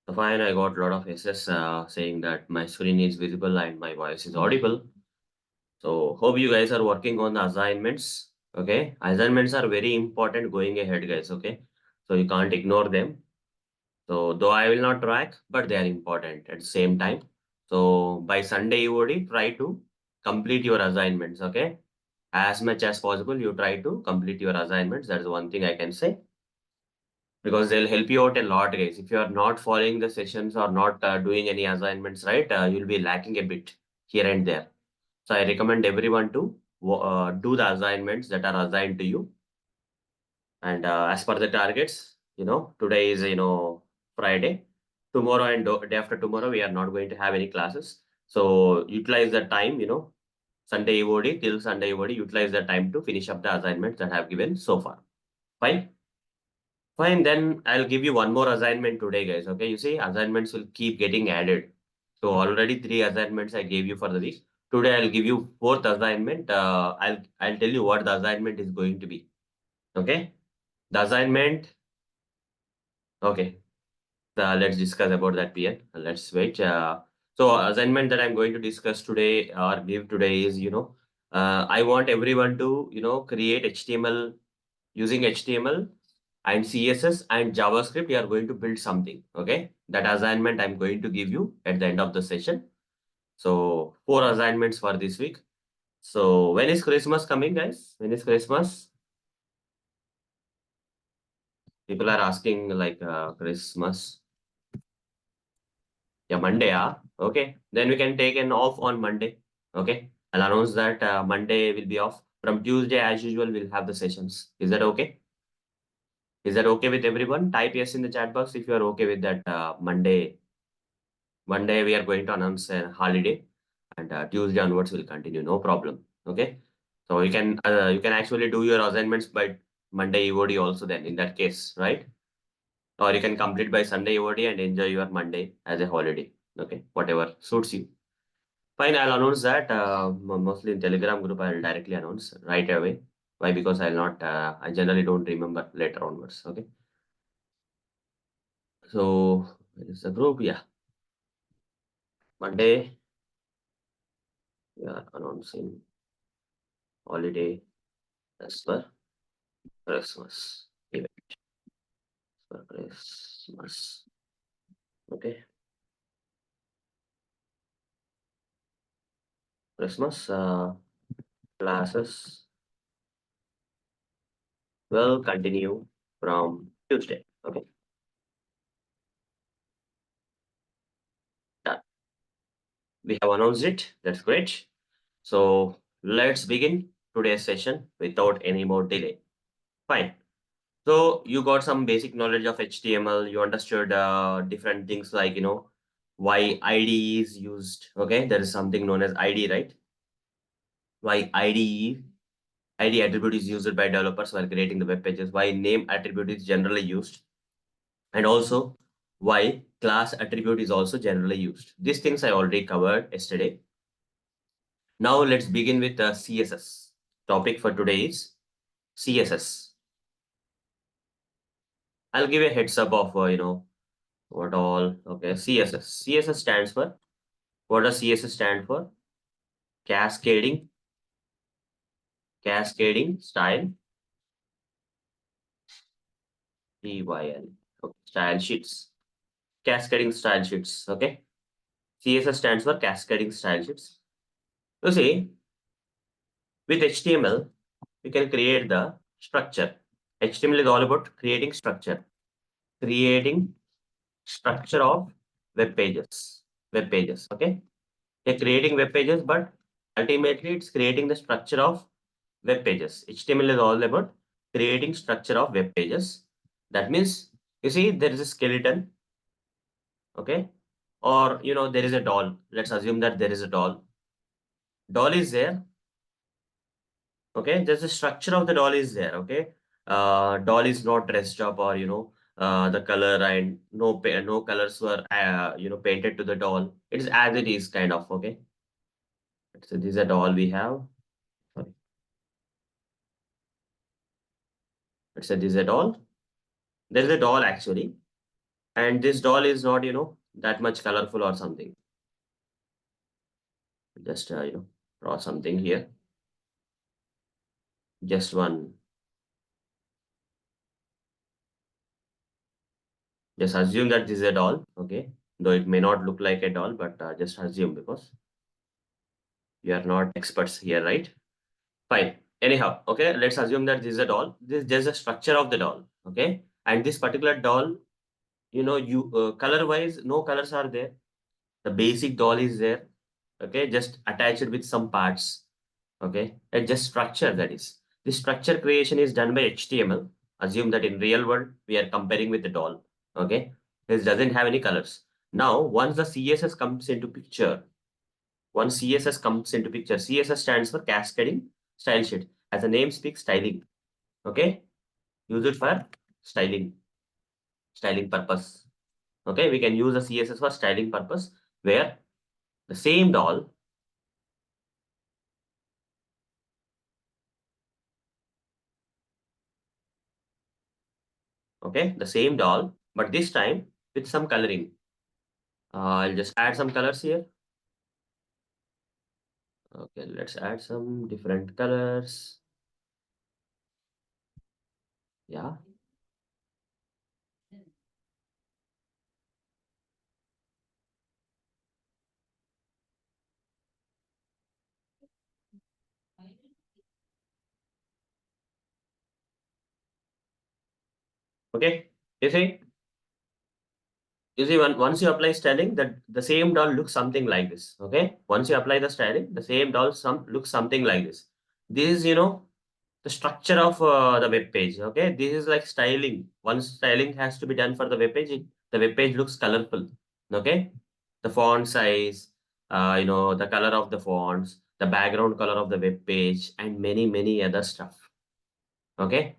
So fine, I got a lot of SS saying that my screen is visible and my voice is audible. So hope you guys are working on the assignments. Okay, assignments are very important going ahead, guys. Okay, so you can't ignore them. So though I will not track, but they are important at the same time. So by Sunday EOD, try to complete your assignments. Okay, as much as possible, you try to complete your assignments. That is one thing I can say, because they'll help you out a lot, guys. If you are not following the sessions or not doing any assignments, right, you'll be lacking a bit here and there. So I recommend everyone to do the assignments that are assigned to you. And as per the targets, today is, Friday. Tomorrow and day after tomorrow, we are not going to have any classes. So utilize the time, Sunday EOD till Sunday EOD, utilize the time to finish up the assignments that I have given so far. Fine. Fine, then I'll give you one more assignment today, guys. Okay, you see, assignments will keep getting added. So already three assignments I gave you for the week. Today I'll give you fourth assignment. I'll tell you what the assignment is going to be. Okay, the assignment. Okay, let's discuss about that, PN. Let's wait. So assignment that I'm going to discuss today or give today is, I want everyone to, create HTML using HTML and CSS and JavaScript. You are going to build something. Okay, that assignment I'm going to give you at the end of the session. So four assignments for this week. So when is Christmas coming, guys? When is Christmas? People are asking like Christmas. Yeah, Monday, okay. Then we can take an off on Monday. Okay. I'll announce that Monday will be off. From Tuesday, as usual, we'll have the sessions. Is that okay? Is that okay with everyone? Type yes in the chat box if you are okay with that Monday. Monday, we are going to announce a holiday, and Tuesday onwards will continue. No problem. Okay. So you can actually do your assignments by Monday EOD also then in that case, right? Or you can complete by Sunday EOD and enjoy your Monday as a holiday. Okay, whatever suits you. Fine, I'll announce that mostly in Telegram group. I'll directly announce right away. Why? Because I'll not. I generally don't remember later onwards. Okay. So it's a group. Yeah, Monday we are announcing holiday as per Christmas event for Christmas. Okay, Christmas classes will continue from Tuesday. Okay, done. We have announced it. That's great. So let's begin today's session without any more delay. Fine. So you got some basic knowledge of HTML. You understood different things like, why ID is used. Okay, there is something known as ID, right? Why ID attribute is used by developers while creating the web pages. Why name attribute is generally used, and also why class attribute is also generally used. These things I already covered yesterday. Now let's begin with the CSS. Topic for today is CSS. I'll give a heads up of what all. Okay, CSS. CSS stands for, what does CSS stand for? Cascading style, TYL. Okay. Style sheets. Cascading style sheets. Okay. CSS stands for cascading style sheets. You see, with HTML, we can create the structure. HTML is all about creating structure. Creating structure of web pages. Web pages. Okay. You're creating web pages, but ultimately it's creating the structure of web pages. HTML is all about creating structure of web pages. That means, you see, there is a skeleton, okay? Or, there is a doll. Let's assume that there is a doll. Doll is there, okay? There's a structure of the doll is there, okay? Doll is not dressed up, or, the color and no colors were, painted to the doll. It's as it is kind of, okay? So this is a doll we have. Sorry. Let's say this is a doll. There is a doll actually. And this doll is not, that much colorful or something. Just, draw something here. Just one. Just assume that this is a doll, okay? Though it may not look like a doll, but just assume because you are not experts here, right? Fine. Anyhow, okay, let's assume that this is a doll. This is just a structure of the doll, okay? And this particular doll, you color-wise, no colors are there. The basic doll is there, okay? Just attach it with some parts, okay? And just structure that is. This structure creation is done by HTML. Assume that in real world, we are comparing with the doll, okay? This doesn't have any colors. Now, once the CSS comes into picture, once CSS comes into picture, CSS stands for cascading style sheet. As the name speaks, styling. Okay, use it for styling, styling purpose. Okay, we can use the CSS for styling purpose where the same doll, okay, the same doll, but this time with some coloring. I'll just add some colors here. Okay, let's add some different colors. Yeah. Okay. You see, once you apply styling, that the same doll looks something like this. Okay. Once you apply the styling, the same doll looks something like this. This is, the structure of the web page. Okay. This is like styling. Once styling has to be done for the web page, the web page looks colorful. Okay. The font size, the color of the fonts, the background color of the web page, and many, many other stuff. Okay.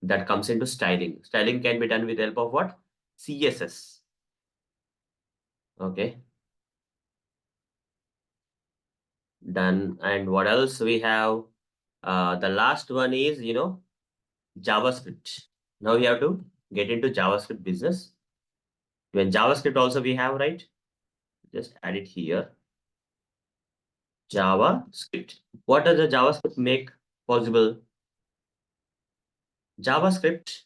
That comes into styling. Styling can be done with the help of what? CSS. Okay. Done. And what else we have? The last one is, JavaScript. Now we have to get into JavaScript business. When JavaScript also we have, right? Just add it here. JavaScript. What does the JavaScript make possible? JavaScript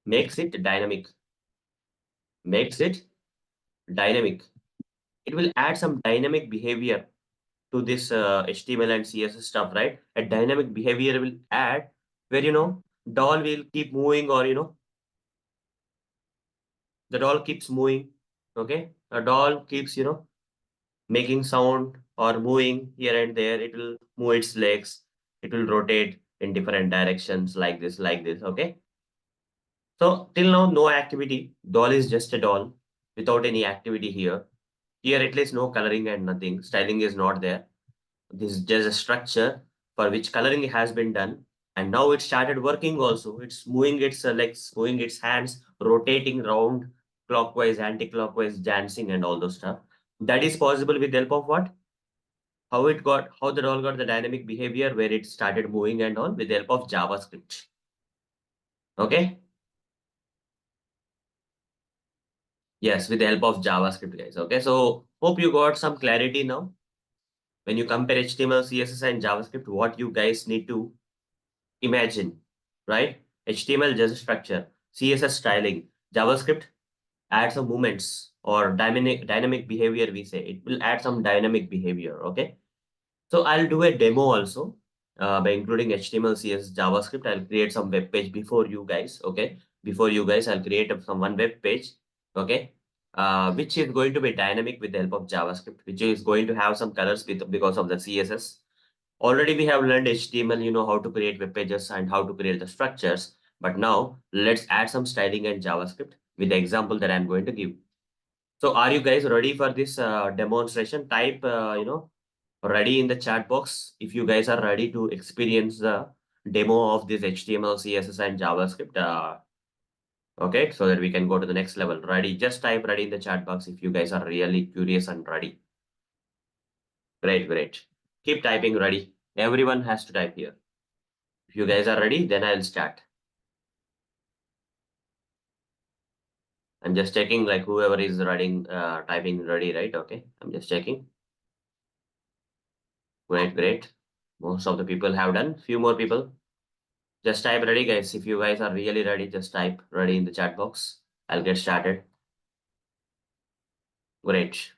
makes it dynamic. Makes it dynamic. It will add some dynamic behavior to this HTML and CSS stuff, right? A dynamic behavior will add where, doll will keep moving or, the doll keeps moving. Okay. A doll keeps, making sound or moving here and there. It will move its legs. It will rotate in different directions like this, like this. Okay. So till now, no activity. Doll is just a doll without any activity here. Here, at least no coloring and nothing. Styling is not there. This is just a structure for which coloring has been done. And now it started working also. It's moving its legs, moving its hands, rotating round, clockwise, anti-clockwise, dancing and all those stuff. That is possible with the help of what? How the doll got the dynamic behavior where it started moving and all with the help of JavaScript. Okay? Yes, with the help of JavaScript, guys. Okay, so hope you got some clarity now. When you compare HTML, CSS, and JavaScript, what you guys need to imagine, right? HTML just structure, CSS styling, JavaScript add some movements or dynamic behavior. We say it will add some dynamic behavior. Okay, so I'll do a demo also by including HTML, CSS, JavaScript. I'll create some web page before you guys. Okay, before you guys, I'll create some one web page. Okay, which is going to be dynamic with the help of JavaScript, which is going to have some colors because of the CSS. Already we have learned HTML, how to create web pages and how to create the structures. But now let's add some styling and JavaScript with the example that I'm going to give. So are you guys ready for this demonstration? Type, ready in the chat box if you guys are ready to experience the demo of this HTML, CSS, and JavaScript. Okay, so that we can go to the next level. Ready? Just type ready in the chat box if you guys are really curious and ready. Great, great. Keep typing ready. Everyone has to type here. If you guys are ready, then I'll start. I'm just checking like whoever is writing, typing ready, right? Okay, I'm just checking. Great, great. Most of the people have done. Few more people. Just type ready, guys. If you guys are really ready, just type ready in the chat box. I'll get started. Great.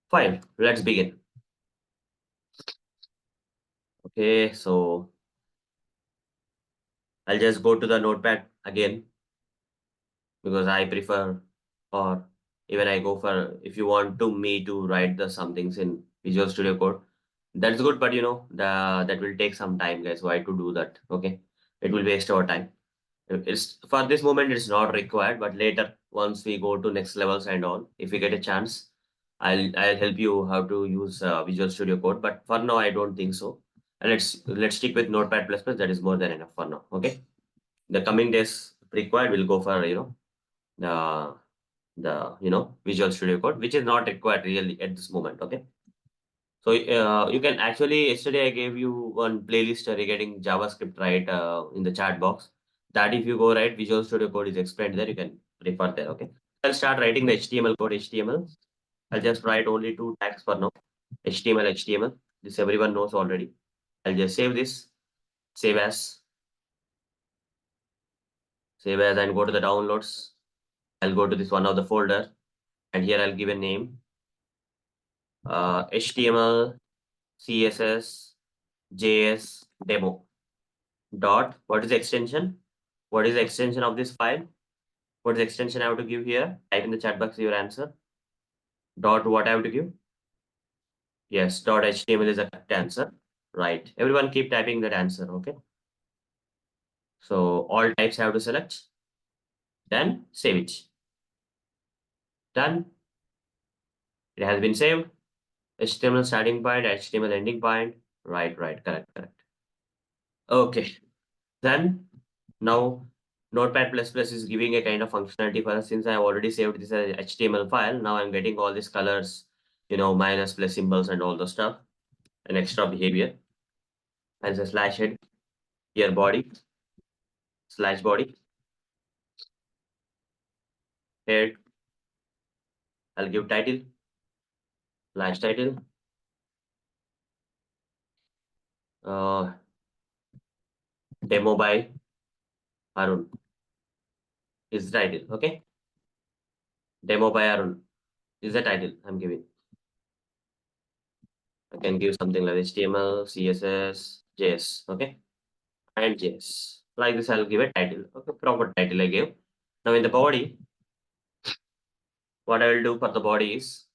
Fine. Let's begin. Okay, so I'll just go to the notepad again because I prefer, or even I go for, if you want to me to write the some things in Visual Studio Code, that's good, but that will take some time, guys. Why to do that? Okay, it will waste our time. It's for this moment, it's not required, but later, once we go to next levels and all, if we get a chance, I'll help you how to use Visual Studio Code. But for now, I don't think so. And let's stick with Notepad++. That is more than enough for now. Okay. The coming days required, we'll go for the Visual Studio Code, which is not required really at this moment. Okay. So you can actually, yesterday I gave you one playlist regarding JavaScript, right, in the chat box. That if you go right, Visual Studio Code is explained there. You can refer there. Okay. I'll start writing the HTML code. HTML. I'll just write only two tags for now. HTML, HTML. This everyone knows already. I'll just save this. Save as. Save as and go to the downloads. I'll go to this one of the folder and here I'll give a name. HTML, CSS, JS demo. Dot. What is the extension? What is the extension of this file? What is the extension I have to give here? Type in the chat box your answer. Dot what I have to give? Yes, dot HTML is a correct answer. Right. Everyone keep typing that answer. Okay. So all types have to select. Then save it. Done. It has been saved. HTML starting point, HTML ending point. Right, right, correct, correct. Okay. Then now Notepad++ is giving a kind of functionality for us since I have already saved this as HTML file. Now I'm getting all these colors, minus plus symbols and all the stuff, and extra behavior. As a slash head, here body, slash body, head. I'll give title, slash title, uh, demo by Arun is the title. Okay, demo by Arun is the title I'm giving. I can give something like HTML, CSS, JS. Okay. And JS. Like this, I'll give a title. Okay, proper title I gave. Now in the body, what I will do for the body is,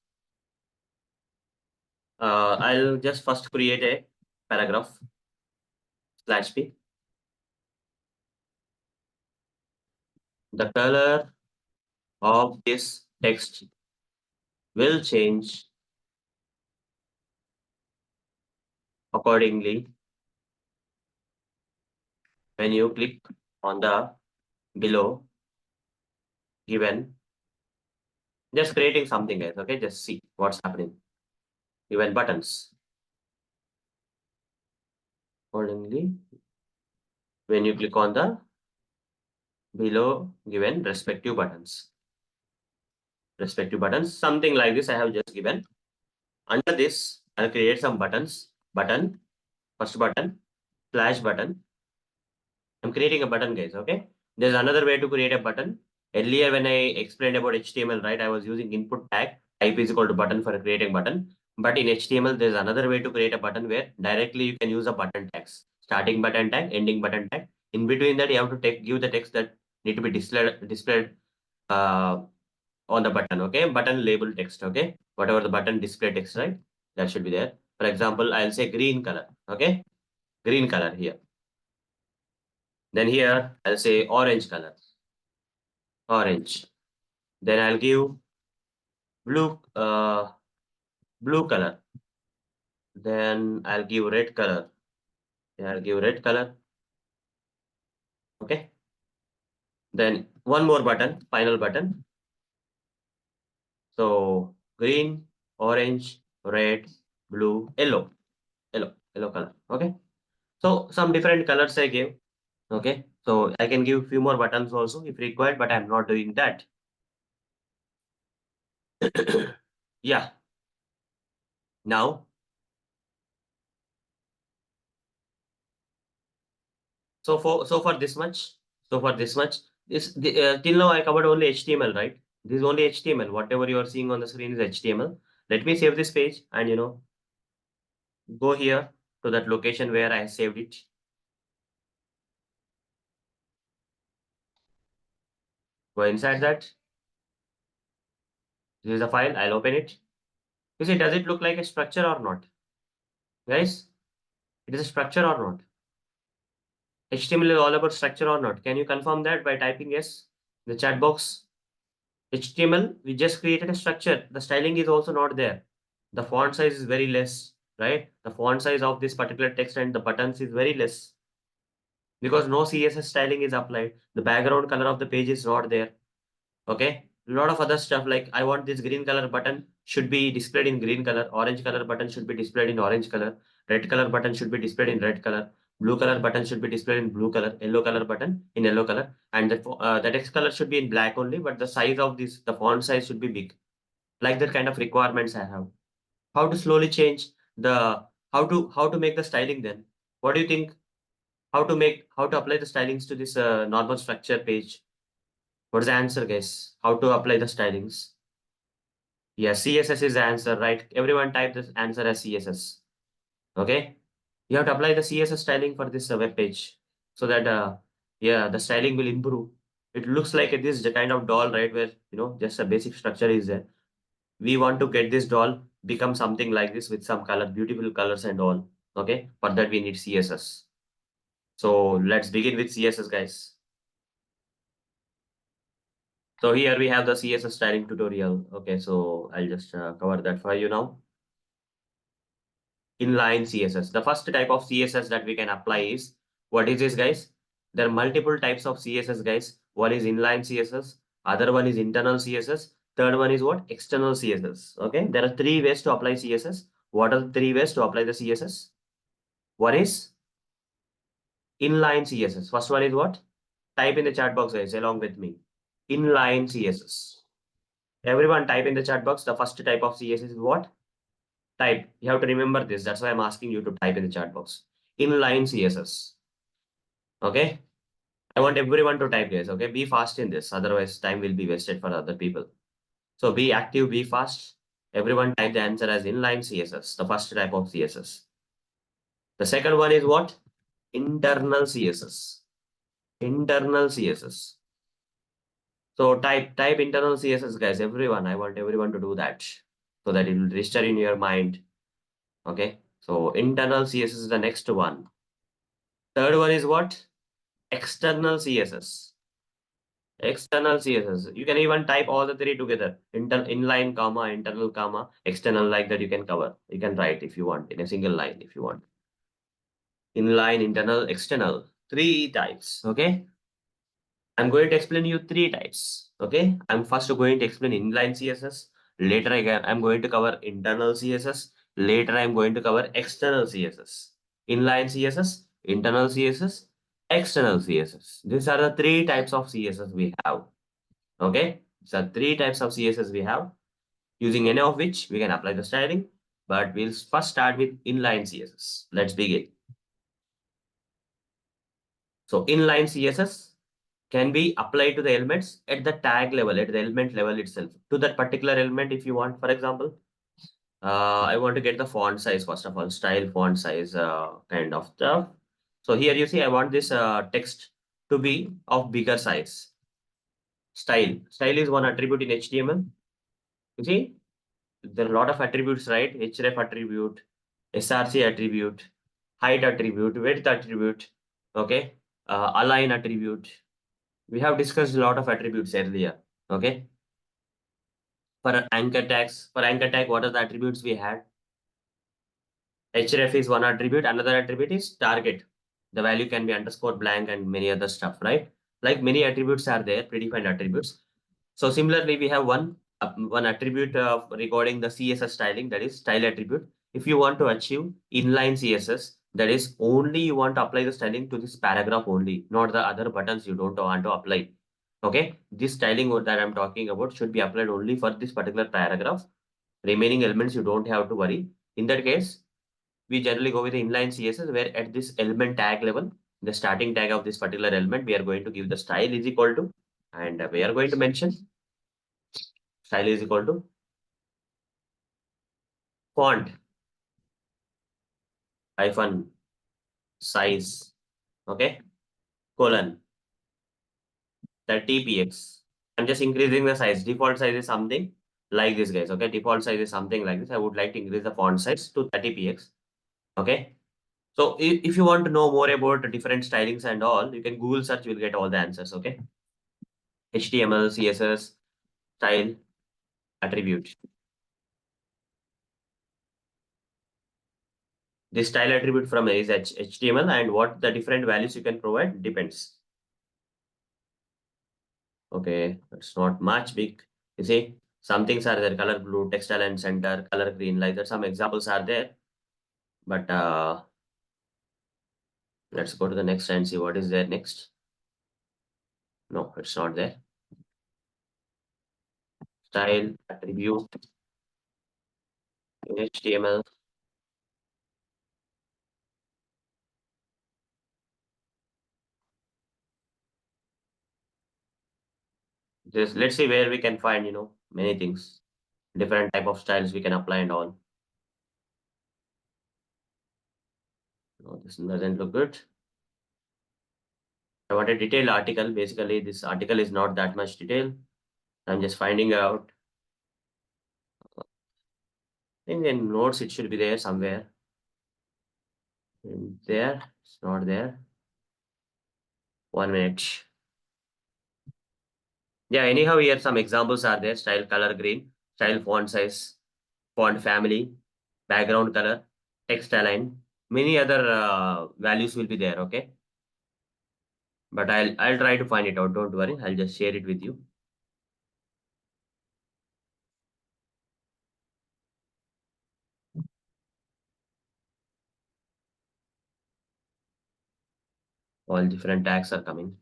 I'll just first create a paragraph slash p. The color of this text will change accordingly when you click on the below given. Just creating something, guys. Okay, just see what's happening. Given buttons accordingly when you click on the below given respective buttons. Respective buttons, something like this I have just given. Under this, I'll create some buttons. Button, first button, slash button. I'm creating a button, guys. Okay. There's another way to create a button. Earlier, when I explained about HTML, right, I was using input tag, type is equal to button for creating button. But in HTML, there's another way to create a button where directly you can use a button tags. Starting button tag, ending button tag. In between that, you have to give the text that need to be displayed uh, on the button. Okay. Button label text. Okay. Whatever the button display text, right? That should be there. For example, I'll say green color. Okay. Green color here. Then here I'll say orange color. Orange. Then I'll give blue blue color. Then I'll give red color. Then I'll give red color. Okay. Then one more button, final button. So green, orange, red, blue, yellow color. Okay. So some different colors I gave. Okay, so I can give few more buttons also if required, but I'm not doing that. Yeah, now, so for this much, till now I covered only HTML, right? This is only HTML. Whatever you are seeing on the screen is HTML. Let me save this page and go here to that location where I saved it. Go inside that. This is the file. I'll open it. You see, does it look like a structure or not? Guys, it is a structure or not? HTML is all about structure or not? Can you confirm that by typing yes in the chat box? HTML, we just created a structure. The styling is also not there. The font size is very less, right? The font size of this particular text and the buttons is very less because no CSS styling is applied. The background color of the page is not there. Okay. A lot of other stuff like I want this green color button should be displayed in green color. Orange color button should be displayed in orange color. Red color button should be displayed in red color. Blue color button should be displayed in blue color. Yellow color button in yellow color. And the text color should be in black only, but the size of the font size should be big. Like that kind of requirements I have. How to slowly change the how to make the styling then? What do you think? How to apply the stylings to this normal structure page? What's the answer, guys? How to apply the stylings? Yeah, CSS is the answer, right? Everyone type this answer as CSS. Okay. You have to apply the CSS styling for this web page so that yeah, the styling will improve. It looks like this kind of doll, right? Where just a basic structure is there. We want to get this doll become something like this with some color, beautiful colors and all. Okay. For that we need CSS. So let's begin with CSS, guys. So here we have the CSS styling tutorial. Okay, so I'll just cover that for you now. Inline CSS. The first type of CSS that we can apply is, what is this, guys? There are multiple types of CSS, guys. One is inline CSS, other one is internal CSS, third one is what? External CSS. Okay, there are three ways to apply CSS. What are the three ways to apply the CSS? One is inline CSS. First one is what? Type in the chat box, guys, along with me. Inline CSS. Everyone type in the chat box. The first type of CSS is what? Type. You have to remember this. That's why I'm asking you to type in the chat box. Inline CSS. Okay. I want everyone to type, guys. Okay. Be fast in this. Otherwise, time will be wasted for other people. So be active, be fast. Everyone type the answer as inline CSS, the first type of CSS. The second one is what? Internal CSS. Internal CSS. So type internal CSS, guys. Everyone. I want everyone to do that so that it will register in your mind. Okay. So internal CSS is the next one. Third one is what? External CSS. External CSS. You can even type all the three together. Inline, comma, internal, comma, external, like that you can cover. You can write if you want in a single line if you want. Inline, internal, external. Three types. Okay. I'm going to explain you three types. Okay. I'm first going to explain inline CSS. Later again, I'm going to cover internal CSS. Later, I'm going to cover external CSS. Inline CSS, internal CSS, external CSS. These are the three types of CSS we have. Okay. So three types of CSS we have. Using any of which we can apply the styling. But we'll first start with inline CSS. Let's begin. So inline CSS can be applied to the elements at the tag level, at the element level itself. To that particular element, if you want, for example, I want to get the font size, first of all, style font size kind of stuff. So here you see, I want this text to be of bigger size. Style. Style is one attribute in HTML. You see, there are a lot of attributes, right? href attribute, src attribute, height attribute, width attribute, okay, align attribute. We have discussed a lot of attributes earlier, okay. For anchor tag, what are the attributes we had? href is one attribute. Another attribute is target. The value can be underscore blank and many other stuff, right? Like many attributes are there, predefined attributes. So similarly, we have one attribute regarding the CSS styling, that is style attribute. If you want to achieve inline CSS, That is only you want to apply the styling to this paragraph only, not the other buttons you don't want to apply. Okay, this styling that I'm talking about should be applied only for this particular paragraph. Remaining elements you don't have to worry. In that case, we generally go with the inline CSS where at this element tag level, the starting tag of this particular element, we are going to give the style is equal to, and we are going to mention style is equal to font hyphen size, okay, colon 30 px. I'm just increasing the size. Default size is something like this, guys. Okay, default size is something like this. I would like to increase the font size to 30 px. Okay. So if you want to know more about the different stylings and all, you can Google search, you'll get all the answers. Okay. HTML, CSS, style, attribute. This style attribute from is HTML, and what the different values you can provide depends. Okay, it's not much big. You see, some things are there, color blue, text align center, color green, like that. Some examples are there. But let's go to the next and see what is there next. No, it's not there. Style, attribute, HTML. Just let's see where we can find, many things. Different type of styles we can apply and all. No, this doesn't look good. I want a detailed article. Basically, this article is not that much detail. I'm just finding out. In the notes, it should be there somewhere. There, it's not there. 1 minute. Yeah, anyhow, here some examples are there. Style color green, style font size, font family, background color, text align. Many other values will be there, okay? But I'll try to find it out. Don't worry. I'll just share it with you. All different tags are coming.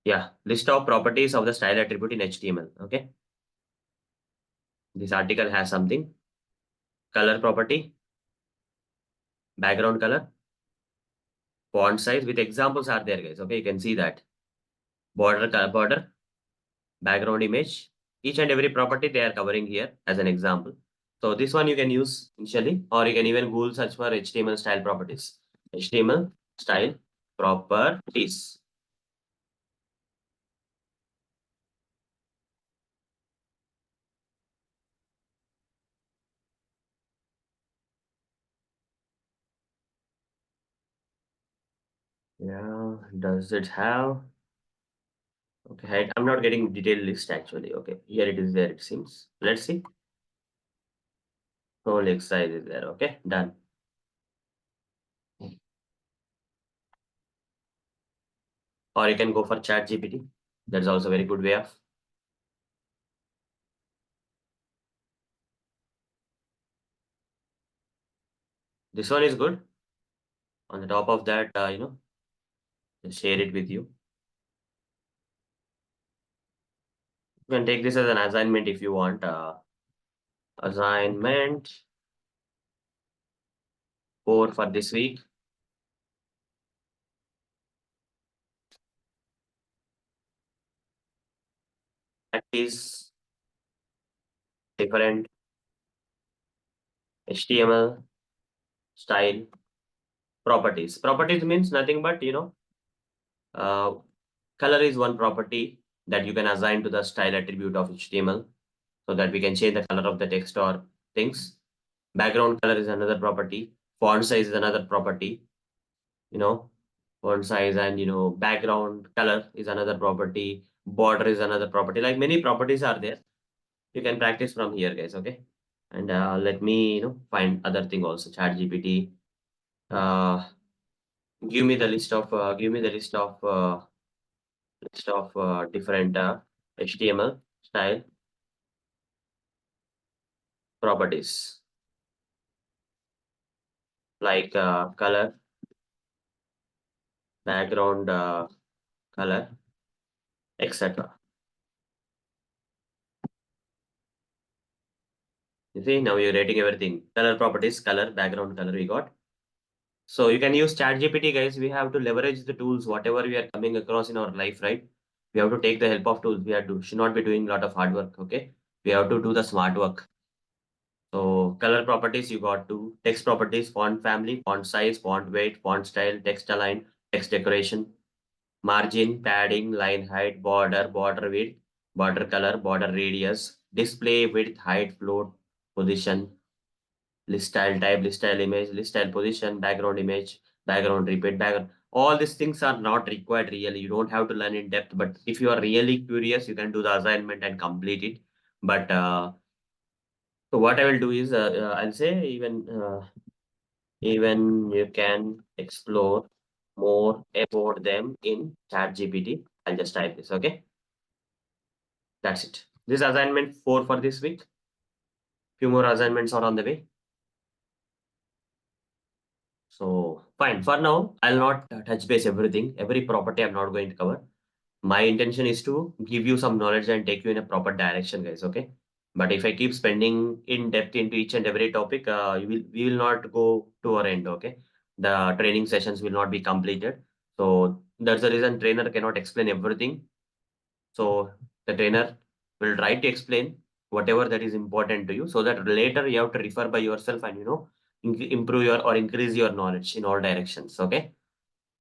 Yeah, list of properties of the style attribute in HTML. Okay, this article has something color property, background color, font size with examples are there, guys. Okay, you can see that border, background image, each and every property they are covering here as an example. So this one you can use initially, or you can even Google search for HTML style properties. HTML style properties. Yeah, does it have? Okay, I'm not getting detailed list actually. Okay, here it is there, it seems. Let's see. Whole exercise is there. Okay, done. Or you can go for chat GPT. That's also a very good way of. This one is good. On the top of that, just share it with you. You can take this as an assignment if you want. Assignment 4 for this week. Practice different HTML style properties. Properties means nothing but, uh, color is one property that you can assign to the style attribute of HTML so that we can change the color of the text or things. Background color is another property. Font size is another property. You know, font size and background color is another property. Border is another property. Like many properties are there. You can practice from here, guys. Okay. And let me find other thing also. Chat GPT. Uh, give me the list of different HTML style properties like color, background color, etc. You see, now you're rating everything. Color properties, color, background color we got. So you can use ChatGPT, guys. We have to leverage the tools, whatever we are coming across in our life, right? We have to take the help of tools. We have to should not be doing a lot of hard work. Okay, we have to do the smart work. So color properties, you got to text properties, font family, font size, font weight, font style, text align, text decoration, margin, padding, line height, border, border width, border color, border radius, display width, height, float, position, list style type, list style image, list style position, background image, background repeat, background. All these things are not required really. You don't have to learn in depth, but if you are really curious, you can do the assignment and complete it. But so what I will do is, I'll say even you can explore more about them in ChatGPT. I'll just type this. Okay, that's it. This assignment 4 for this week. Few more assignments are on the way. So fine. For now, I'll not touch base everything. Every property I'm not going to cover. My intention is to give you some knowledge and take you in a proper direction, guys. Okay. But if I keep spending in depth into each and every topic, we will not go to our end. Okay. The training sessions will not be completed. So that's the reason trainer cannot explain everything. So the trainer will try to explain whatever that is important to you, so that later you have to refer by yourself and improve your or increase your knowledge in all directions. Okay.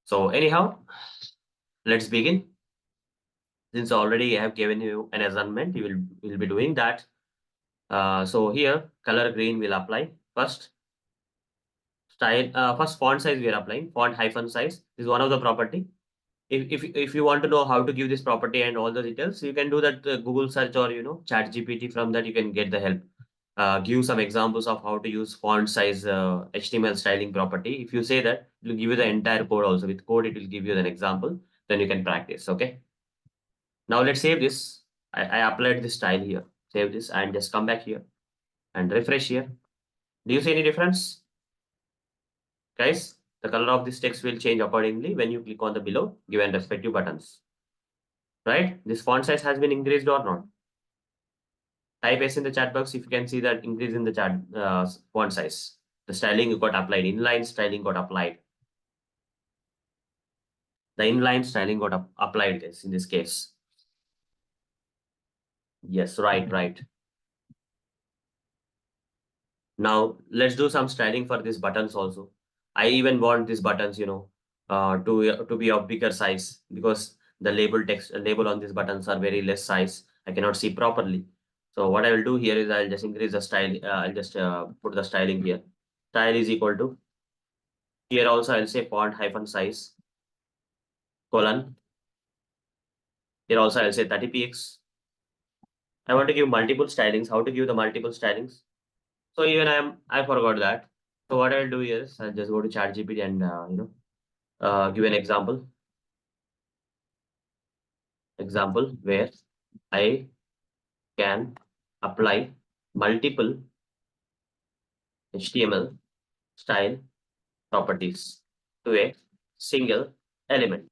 So anyhow, let's begin. Since already I have given you an assignment, you will be doing that. So here color green will apply first. Style first font size we are applying. Font hyphen size is one of the property. If you want to know how to give this property and all the details, you can do that Google search or Chat GPT. From that you can get the help. Give some examples of how to use font size HTML styling property. If you say that, it will give you the entire code also. With code, it will give you an example. Then you can practice. Okay. Now let's save this. I applied this style here. Save this and just come back here and refresh here. Do you see any difference? Guys, the color of this text will change accordingly when you click on the below given respective buttons. Right? This font size has been increased or not? Type S in the chat box if you can see that increase in the chat font size. The styling got applied. Inline styling got applied. The inline styling got applied, guys, in this case. Yes, right. Now let's do some styling for these buttons also. I even want these buttons, to be of bigger size because the label on these buttons are very less size. I cannot see properly. So what I will do here is I'll just increase the style. I'll just put the styling here. Style is equal to, here also I'll say font hyphen size colon. Here also I'll say 30 px. I want to give multiple stylings. How to give the multiple stylings? So even I forgot that. So what I'll do is I'll just go to ChatGPT and give an example where I can apply multiple HTML style properties to a single element.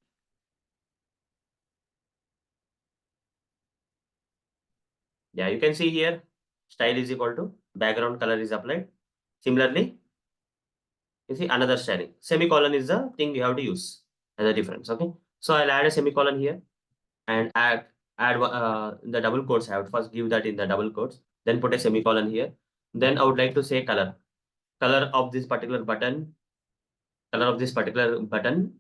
Yeah, you can see here style is equal to background color is applied. Similarly, you see another styling. Semicolon is the thing you have to use as a difference. Okay. So I'll add a semicolon here and add the double quotes. I would first give that in the double quotes, then put a semicolon here. Then I would like to say color. Color of this particular button,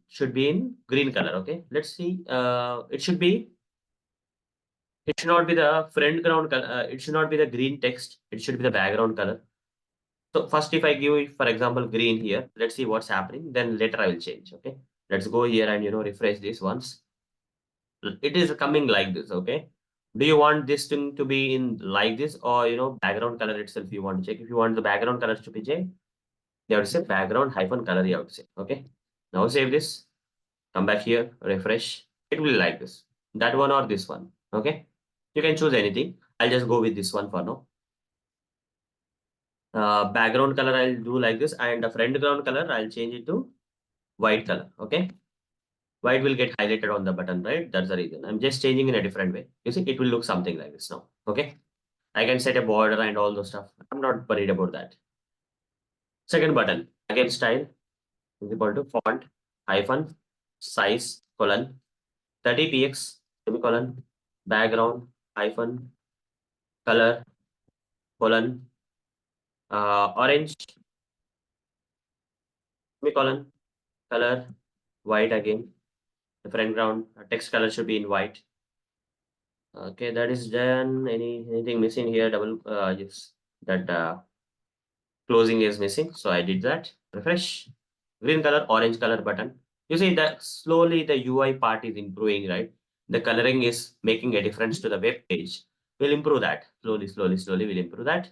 should be in green color. Okay. Let's see. It should not be the front ground color. It should not be the green text. It should be the background color. So first, if I give, for example, green here, let's see what's happening. Then later I will change. Okay. Let's go here and refresh this once. It is coming like this. Okay. Do you want this thing to be in like this, or background color itself you want to check? If you want the background color to be changed, you have to say background hyphen color you have to say. Okay. Now save this. Come back here, refresh. It will be like this. That one or this one. Okay. You can choose anything. I'll just go with this one for now. Background color I'll do like this, and the front ground color I'll change it to white color. Okay, white will get highlighted on the button, right? That's the reason. I'm just changing in a different way. You see, it will look something like this now. Okay, I can set a border and all those stuff. I'm not worried about that. Second button, again style is equal to font hyphen size colon 30 px semicolon background hyphen color colon orange semicolon color white again. The front ground text color should be in white. Okay, that is done. Anything missing here? Double yes, that closing is missing. So I did that. Refresh. Green color, orange color button. You see that slowly the UI part is improving, right? The coloring is making a difference to the web page. We'll improve that. Slowly, we'll improve that.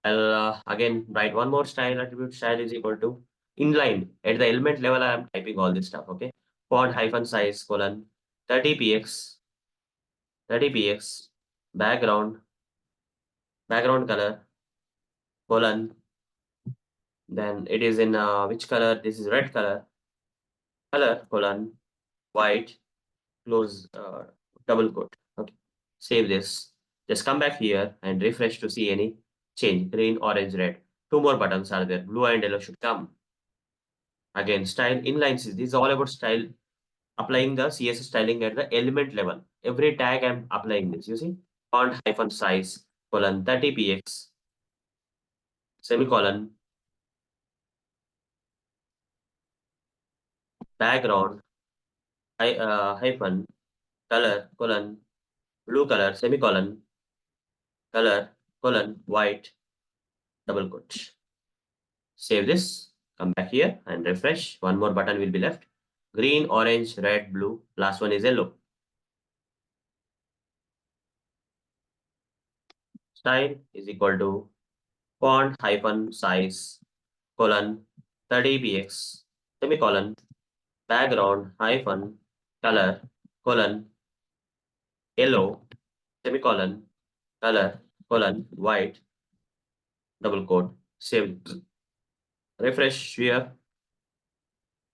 I'll again write one more style attribute. Style is equal to inline. At the element level, I am typing all this stuff. Okay. Font hyphen size colon 30 px 30 px background color colon, then it is in which color? This is red color colon white close double quote. Okay, save this. Just come back here and refresh to see any change. Green, orange, red. Two more buttons are there. Blue and yellow should come. Again, style inline. This is all about style. Applying the CSS styling at the element level. Every tag I'm applying this. You see, font hyphen size colon 30 px semicolon background hyphen color colon blue color semicolon color colon white double quote. Save this. Come back here and refresh. One more button will be left. Green, orange, red, blue. Last one is yellow. Style is equal to font hyphen size colon 30 px semicolon background hyphen color colon yellow semicolon color colon white double quote. Save. Refresh here.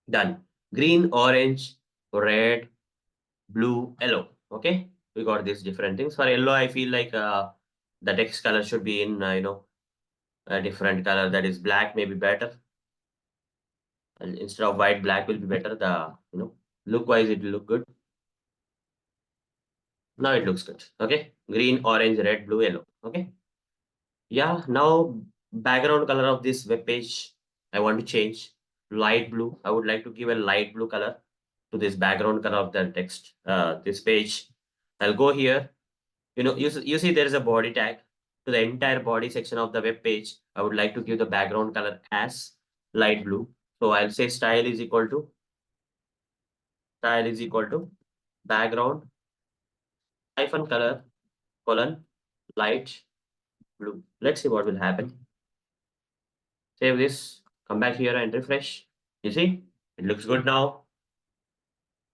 Done. Green, orange, red, blue, yellow. Okay, we got these different things. For yellow, I feel like the text color should be in a different color. That is black, maybe better. And instead of white, black will be better. The look wise, it will look good. Now it looks good. Okay, green, orange, red, blue, yellow. Okay. Yeah. Now background color of this web page, I want to change light blue. I would like to give a light blue color to this background color of the text. This page. I'll go here. You see there is a body tag to the entire body section of the web page. I would like to give the background color as light blue. So I'll say style is equal to background hyphen color colon light blue. Let's see what will happen. Save this, come back here and refresh. You see, it looks good now.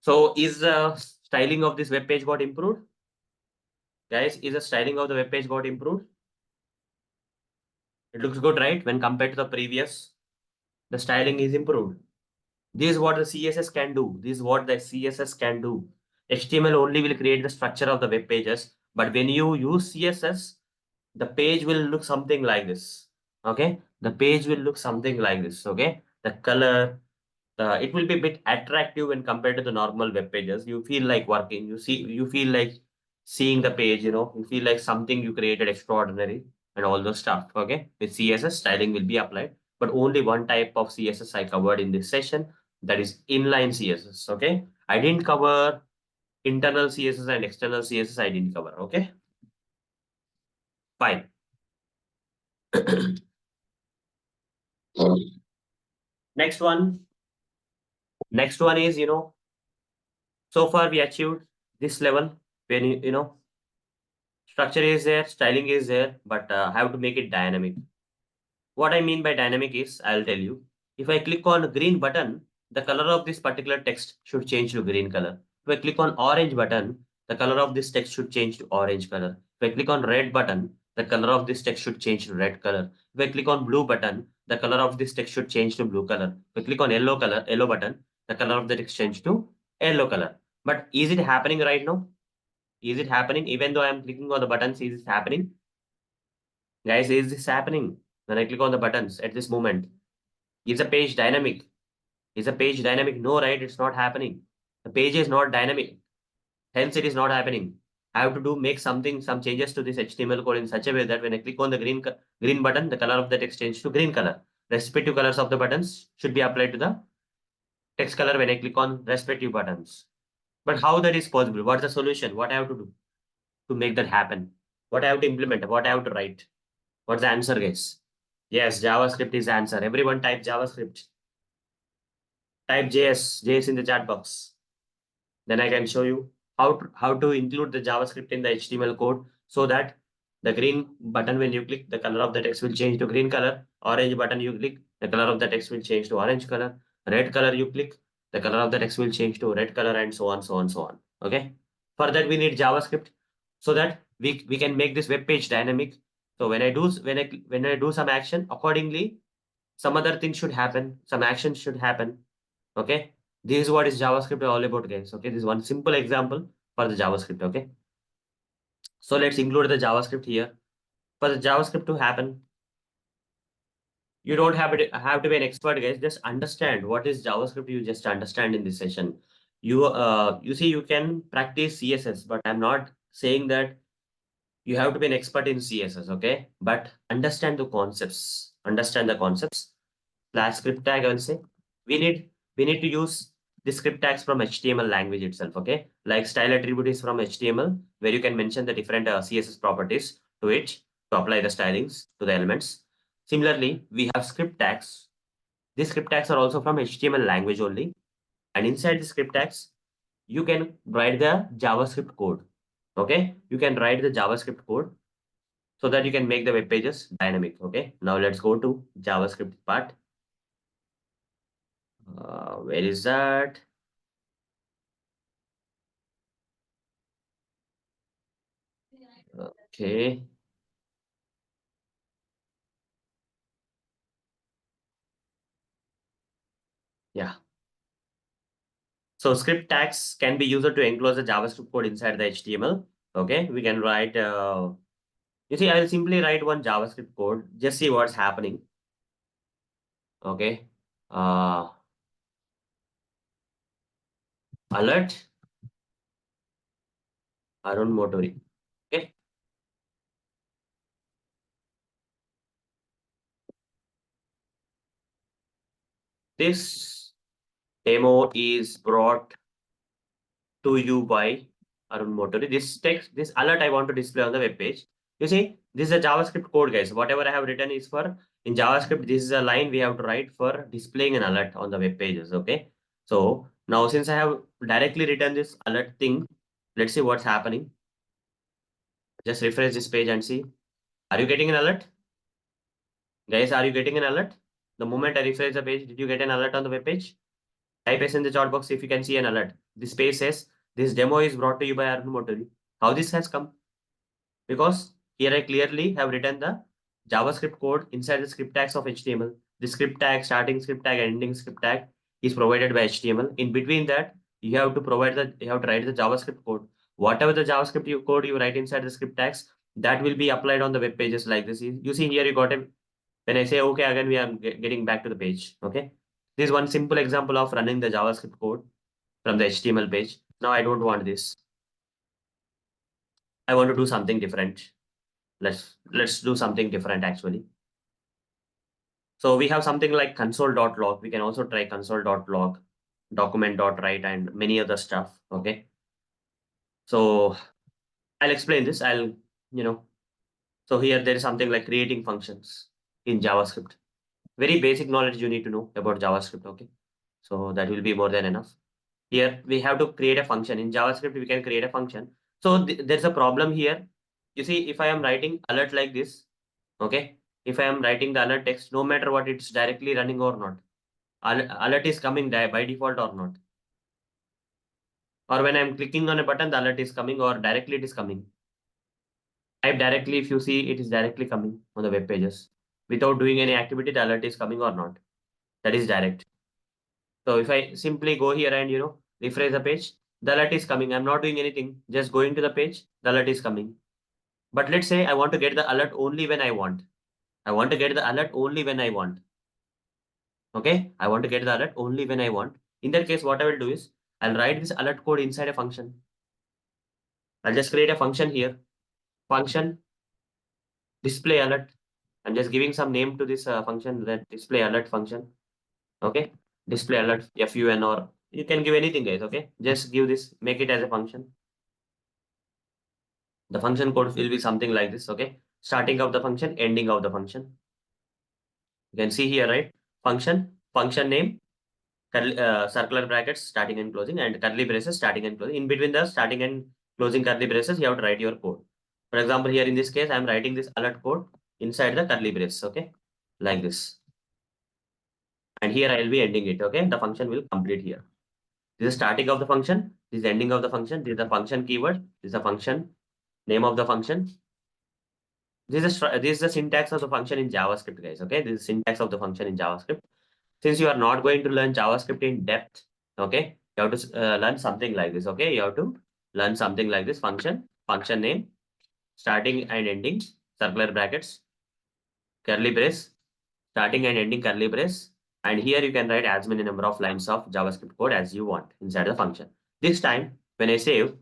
So is the styling of this web page got improved? Guys, is the styling of the web page got improved? It looks good, right? When compared to the previous, the styling is improved. This is what the CSS can do. This is what the CSS can do. HTML only will create the structure of the web pages. But when you use CSS, the page will look something like this. Okay. The page will look something like this. Okay. The color, it will be a bit attractive when compared to the normal web pages. You feel like working. You feel like seeing the page, you feel like something you created extraordinary and all those stuff. Okay. With CSS, styling will be applied. But only one type of CSS I covered in this session, that is inline CSS. Okay. I didn't cover internal CSS and external CSS. I didn't cover. Okay. Fine. Next one. Next one is, so far we achieved this level when structure is there, styling is there, but have to make it dynamic. What I mean by dynamic is, I'll tell you. If I click on green button, the color of this particular text should change to green color. If I click on orange button, the color of this text should change to orange color. If I click on red button, the color of this text should change to red color. If I click on blue button, the color of this text should change to blue color. If I click on yellow button, the color of the text change to yellow color. But is it happening right now? Is it happening? Even though I'm clicking on the buttons, is this happening? Guys, is this happening? When I click on the buttons at this moment, is the page dynamic? Is the page dynamic? No, right? It's not happening. The page is not dynamic. Hence, it is not happening. I have to make some changes to this HTML code in such a way that when I click on the green button, the color of the text changes to green color. Respective colors of the buttons should be applied to the text color when I click on respective buttons. But how that is possible? What's the solution? What I have to do to make that happen? What I have to implement? What I have to write? What's the answer, guys? Yes, JavaScript is the answer. Everyone type JavaScript. Type JS in the chat box. Then I can show you how to include the JavaScript in the HTML code so that the green button when you click, the color of the text will change to green color. Orange button you click, the color of the text will change to orange color. Red color you click, the color of the text will change to red color, and so on, so on, so on. Okay. For that we need JavaScript so that we can make this web page dynamic. So when I do some action, accordingly, some other thing should happen, some action should happen. Okay. This is what is JavaScript all about, guys. Okay. This is one simple example for the JavaScript. Okay. So let's include the JavaScript here. For the JavaScript to happen, you don't have to be an expert, guys. Just understand what is JavaScript. You just understand in this session. You see, you can practice CSS, but I'm not saying that you have to be an expert in CSS. Okay. But understand the concepts. Understand the concepts. Slash script tag, I will say. We need to use the script tags from HTML language itself. Okay. Like style attribute is from HTML, where you can mention the different CSS properties to it to apply the stylings to the elements. Similarly, we have script tags. These script tags are also from HTML language only. And inside the script tags, you can write the JavaScript code. Okay. You can write the JavaScript code so that you can make the web pages dynamic. Okay. Now let's go to JavaScript part. Where is that? Okay. Yeah. So script tags can be used to enclose the JavaScript code inside the HTML. Okay. We can write, you see, I'll simply write one JavaScript code. Just see what's happening. Okay. Uh, Alert Arun Motori. Okay. This demo is brought to you by Arun Motori. This alert I want to display on the web page. You see, this is a JavaScript code, guys. Whatever I have written is for in JavaScript. This is a line we have to write for displaying an alert on the web pages. Okay. So now since I have directly written this alert thing, let's see what's happening. Just refresh this page and see. Are you getting an alert? Guys, are you getting an alert? The moment I refresh the page, did you get an alert on the web page? Type S in the chat box if you can see an alert. This page says this demo is brought to you by Arun Motori. How this has come? Because here I clearly have written the JavaScript code inside the script tags of HTML. The script tag, starting script tag, ending script tag is provided by HTML. In between that, you have to write the JavaScript code. Whatever the JavaScript code you write inside the script tags, that will be applied on the web pages like this. You see here you got a, when I say okay, again we are getting back to the page. Okay. This is one simple example of running the JavaScript code from the HTML page. Now I don't want this. I want to do something different. Let's do something different actually. So we have something like console.log. We can also try console.log, document.write, and many other stuff. Okay. So I'll explain this. So here there is something like creating functions in JavaScript. Very basic knowledge you need to know about JavaScript. Okay. So that will be more than enough. Here we have to create a function. In JavaScript, we can create a function. So there's a problem here. You see, if I am writing alert like this, okay, if I am writing the alert text, no matter what, it's directly running or not. Alert is coming by default or not. Or when I'm clicking on a button, the alert is coming or directly it is coming. Type directly. If you see, it is directly coming on the web pages. Without doing any activity, the alert is coming or not. That is direct. So if I simply go here and refresh the page, the alert is coming. I'm not doing anything. Just going to the page, the alert is coming. But let's say I want to get the alert only when I want. I want to get the alert only when I want. Okay, I want to get the alert only when I want. In that case, what I will do is I'll write this alert code inside a function. I'll just create a function here. Function display alert. I'm just giving some name to this function, that display alert function. Okay, display alert fun, or you can give anything, guys. Okay, just give this, make it as a function. The function code will be something like this. Okay, starting of the function, ending of the function. You can see here, right? Function name, circular brackets starting and closing, and curly braces starting and closing. In between the starting and closing curly braces, you have to write your code. For example, here in this case, I'm writing this alert code inside the curly braces. Okay, like this. And here I will be ending it. Okay, the function will complete here. This is starting of the function. This is ending of the function. This is the function keyword. This is the function name of the function. This is the syntax of the function in JavaScript, guys. Okay, this is syntax of the function in JavaScript. Since you are not going to learn JavaScript in depth, okay, you have to learn something like this. Okay, you have to learn something like this: function name, starting and ending, circular brackets, curly brace, starting and ending curly brace, and here you can write as many number of lines of JavaScript code as you want inside the function. This time, when I save,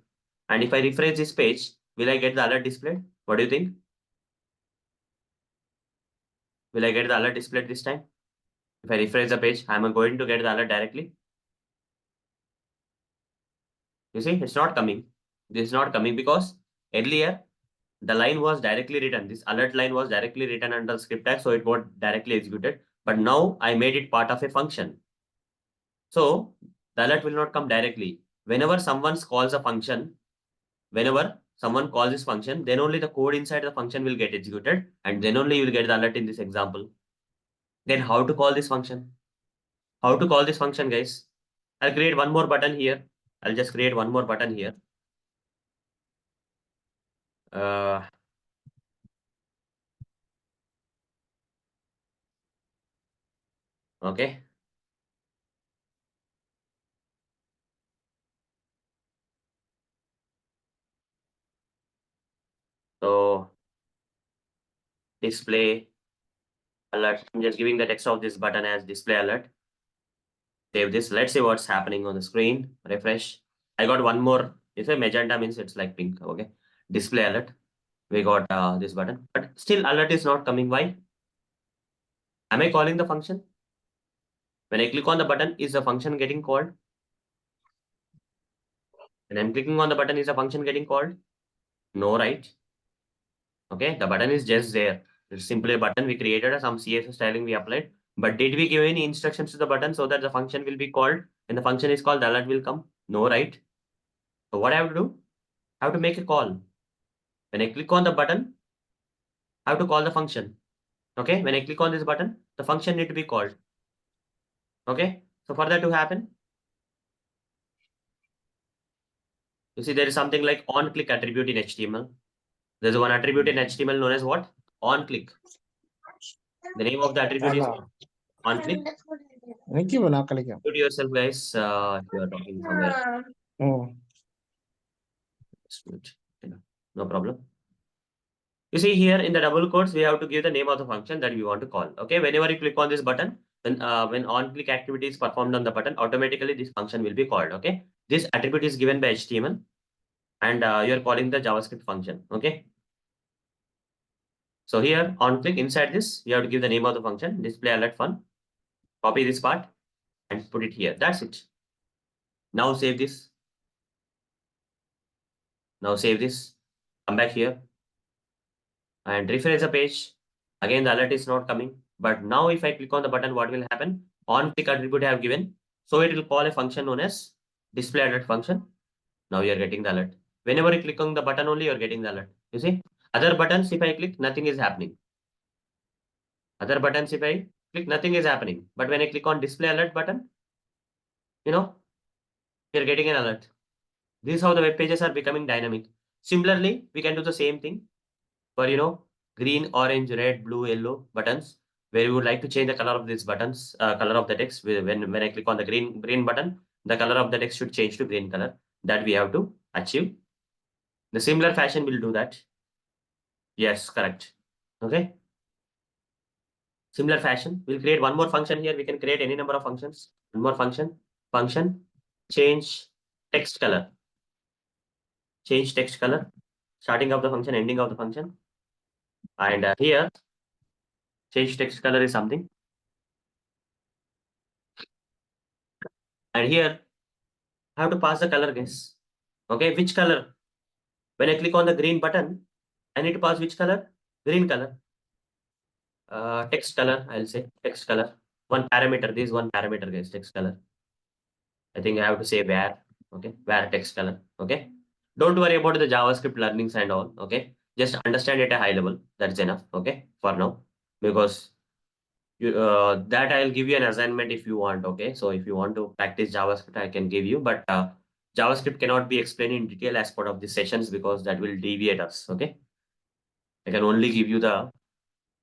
and if I refresh this page, will I get the alert displayed? What do you think? Will I get the alert displayed this time? If I refresh the page, am I going to get the alert directly? You see, it's not coming. This is not coming because earlier the line was directly written. This alert line was directly written under script tag, so it got directly executed. But now I made it part of a function. So the alert will not come directly. Whenever someone calls a function, whenever someone calls this function, then only the code inside the function will get executed, and then only you will get the alert in this example. Then how to call this function? How to call this function, guys? I'll create one more button here. I'll just create one more button here. Uh, okay. So display alert. I'm just giving the text of this button as display alert. Save this. Let's see what's happening on the screen. Refresh. I got one more. If a magenta means it's like pink. Okay. Display alert. We got this button, but still alert is not coming. Why? Am I calling the function? When I click on the button, is the function getting called? When I'm clicking on the button, is the function getting called? No, right? Okay, the button is just there. It's simply a button. We created some CSS styling we applied. But did we give any instructions to the button so that the function will be called? And the function is called, the alert will come? No, right? So what I have to do? I have to make a call. When I click on the button, I have to call the function. Okay, when I click on this button, the function need to be called. Okay, so for that to happen, you see there is something like on click attribute in HTML. There's one attribute in HTML known as what? On click. The name of the attribute is what? On click. Mute yourself, guys. If you are talking somewhere. Just mute. No problem. You see here in the double quotes, we have to give the name of the function that we want to call. Okay, whenever you click on this button, then when on click activity is performed on the button, automatically this function will be called. Okay, this attribute is given by HTML, and you are calling the JavaScript function. Okay, so here on click inside this, you have to give the name of the function, display alert fun. Copy this part and put it here. That's it. Now save this. Now save this. Come back here and refresh the page. Again, the alert is not coming. But now if I click on the button, what will happen? On click attribute I have given. So it will call a function known as display alert function. Now you are getting the alert. Whenever you click on the button only, you are getting the alert. You see? Other buttons, if I click, nothing is happening. Other buttons, if I click, nothing is happening. But when I click on display alert button, you're getting an alert. This is how the web pages are becoming dynamic. Similarly, we can do the same thing. for green, orange, red, blue, yellow buttons, where you would like to change the color of these buttons, color of the text. When I click on the green button, the color of the text should change to green color. That we have to achieve. The similar fashion will do that. Yes, correct. Okay. Similar fashion, we'll create one more function here. We can create any number of functions. One more function, change text color. Change text color, starting of the function, ending of the function. And here, change text color is something. And here, I have to pass the color, guys. Okay, which color? When I click on the green button, I need to pass which color? Green color. Text color, I'll say text color. One parameter, this is one parameter, guys, text color. I think I have to say where. Okay, where text color. Okay. Don't worry about the JavaScript learnings and all. Okay. Just understand it at a high level. That's enough. Okay. For now. Because that I'll give you an assignment if you want. Okay. So if you want to practice JavaScript, I can give you. But JavaScript cannot be explained in detail as part of the sessions because that will deviate us. Okay. I can only give you the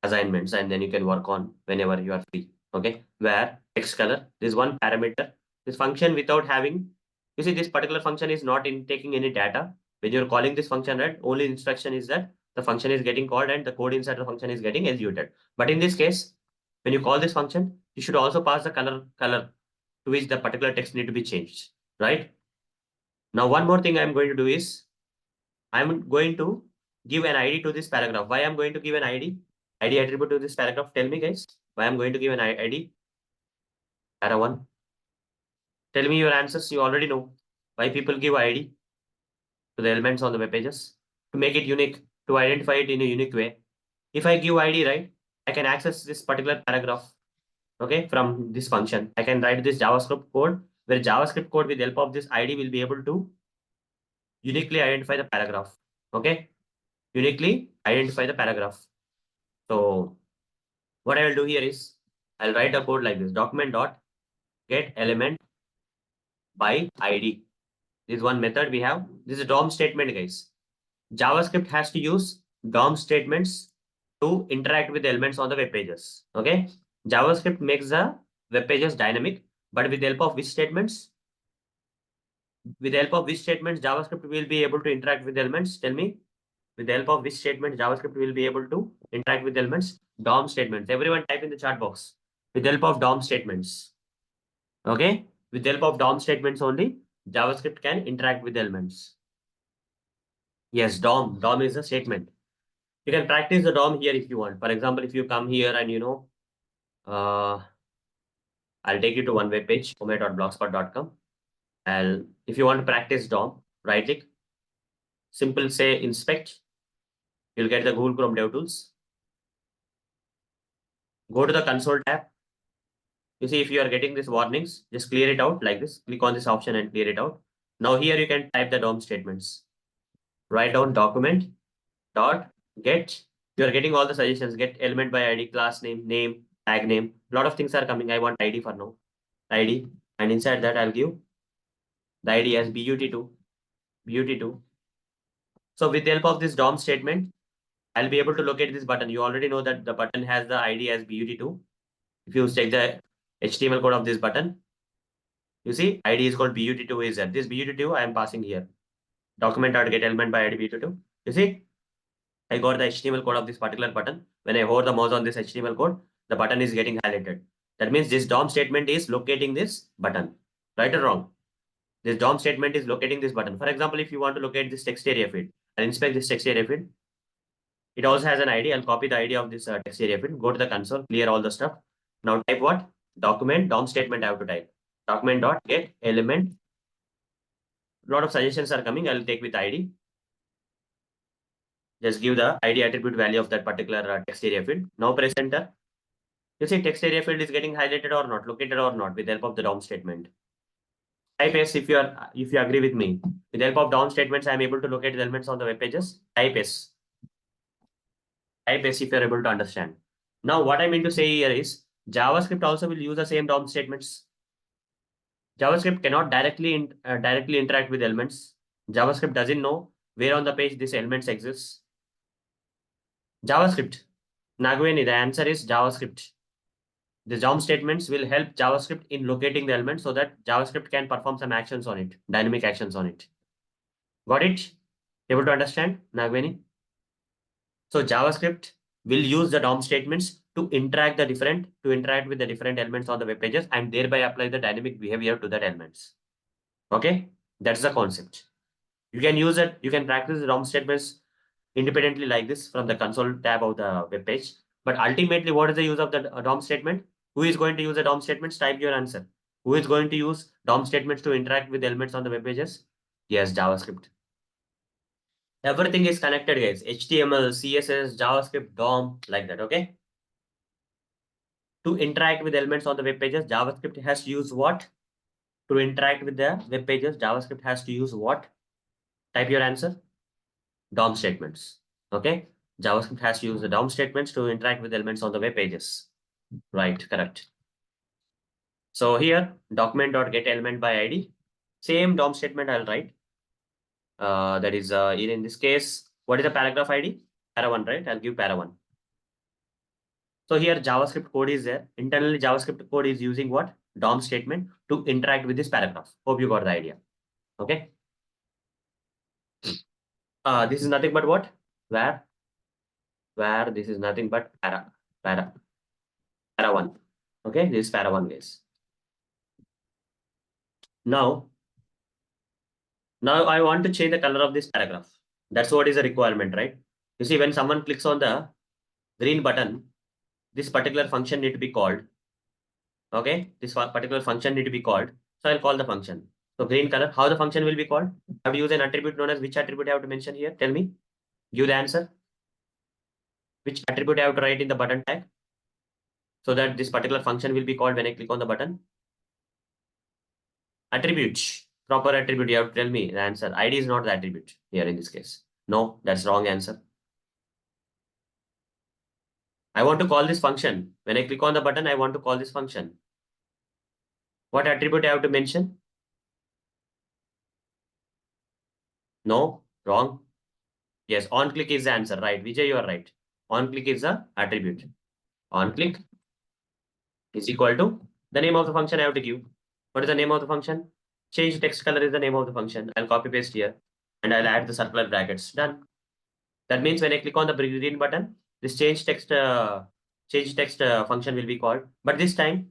assignments and then you can work on whenever you are free. Okay. Where text color, there's one parameter. This function without having, you see, this particular function is not in taking any data. When you're calling this function, right, only instruction is that the function is getting called and the code inside the function is getting executed. But in this case, when you call this function, you should also pass the color to which the particular text need to be changed. Right. Now, one more thing I'm going to do is I'm going to give an ID to this paragraph. Why I'm going to give an ID attribute to this paragraph? Tell me, guys. Why I'm going to give an ID? Para one. Tell me your answers. You already know why people give ID to the elements on the web pages to make it unique, to identify it in a unique way. If I give ID, right, I can access this particular paragraph. Okay, from this function, I can write this JavaScript code where JavaScript code with the help of this ID will be able to uniquely identify the paragraph. Okay, uniquely identify the paragraph. So what I will do here is I'll write a code like this: document dot get element by ID. This is one method we have. This is a DOM statement, guys. JavaScript has to use DOM statements to interact with the elements on the web pages. Okay. JavaScript makes the web pages dynamic, but with the help of which statements? With the help of which statements JavaScript will be able to interact with the elements? Tell me. With the help of which statement JavaScript will be able to interact with the elements? DOM statements. Everyone type in the chat box. With the help of DOM statements. Okay. With the help of DOM statements only, JavaScript can interact with the elements. Yes, DOM. DOM is a statement. You can practice the DOM here if you want. For example, if you come here and I'll take you to one web page, omei.blogspot.com. If you want to practice DOM, right click, simple say inspect. You'll get the Google Chrome DevTools. Go to the console tab. You see, if you are getting these warnings, just clear it out like this. Click on this option and clear it out. Now here you can type the DOM statements. Write down document dot get. You are getting all the suggestions. Get element by ID, class name, tag name. A lot of things are coming. I want ID for now. ID. And inside that, I'll give the ID as BUT2. BUT2. So with the help of this DOM statement, I'll be able to locate this button. You already know that the button has the ID as BUT2. If you check the HTML code of this button, you see ID is called BUT2 is there. This BUT2 I am passing here. Document.get element by ID BUT2. You see, I got the HTML code of this particular button. When I hover the mouse on this HTML code, the button is getting highlighted. That means this DOM statement is locating this button. Right or wrong? This DOM statement is locating this button. For example, if you want to locate this text area field and inspect this text area field, it also has an ID. I'll copy the ID of this text area field. Go to the console, clear all the stuff. Now type what? Document, DOM statement I have to type. Document dot get element. A lot of suggestions are coming. I'll take with ID. Just give the ID attribute value of that particular text area field. Now press enter. You see text area field is getting highlighted or not, located or not with the help of the DOM statement. Type S if you agree with me. With the help of DOM statements, I am able to locate the elements on the web pages. Type S. Type S if you are able to understand. Now what I mean to say here is JavaScript also will use the same DOM statements. JavaScript cannot directly interact with elements. JavaScript doesn't know where on the page these elements exist. JavaScript. Nagweni, the answer is JavaScript. The DOM statements will help JavaScript in locating the element so that JavaScript can perform some actions on it, dynamic actions on it. Got it? Able to understand, Nagweni? So JavaScript will use the DOM statements to interact with the different elements on the web pages and thereby apply the dynamic behavior to that elements. Okay, that's the concept. You can use it. You can practice the DOM statements independently like this from the console tab of the web page. But ultimately, what is the use of the DOM statement? Who is going to use the DOM statements? Type your answer. Who is going to use DOM statements to interact with elements on the web pages? Yes, JavaScript. Everything is connected, guys. HTML, CSS, JavaScript, DOM, like that. Okay. To interact with elements on the web pages, JavaScript has to use what? To interact with the web pages, JavaScript has to use what? Type your answer. DOM statements. Okay. JavaScript has to use the DOM statements to interact with elements on the web pages. Right, correct. So here, document.get element by ID. Same DOM statement I'll write. That is here in this case, what is the paragraph ID? Para 1, right? I'll give para 1. So here JavaScript code is there. Internally, JavaScript code is using what? DOM statement to interact with this paragraph. Hope you got the idea. Okay. This is nothing but what? Where this is nothing but para 1. Okay, this is para 1, guys. Now I want to change the color of this paragraph. That's what is a requirement, right? You see, when someone clicks on the green button, this particular function need to be called. Okay, this particular function need to be called. So I'll call the function. So green color, how the function will be called? I have to use an attribute known as which attribute I have to mention here? Tell me. Give the answer. Which attribute I have to write in the button tag so that this particular function will be called when I click on the button? Attribute. Proper attribute. You have to tell me the answer. ID is not the attribute here in this case. No, that's wrong answer. I want to call this function. When I click on the button, I want to call this function. What attribute I have to mention? No, wrong. Yes, on click is the answer. Right, Vijay, you are right. On click is the attribute. On click is equal to the name of the function I have to give. What is the name of the function? Change text color is the name of the function. I'll copy paste here and I'll add the circular brackets. Done. That means when I click on the green button, this change text function will be called. But this time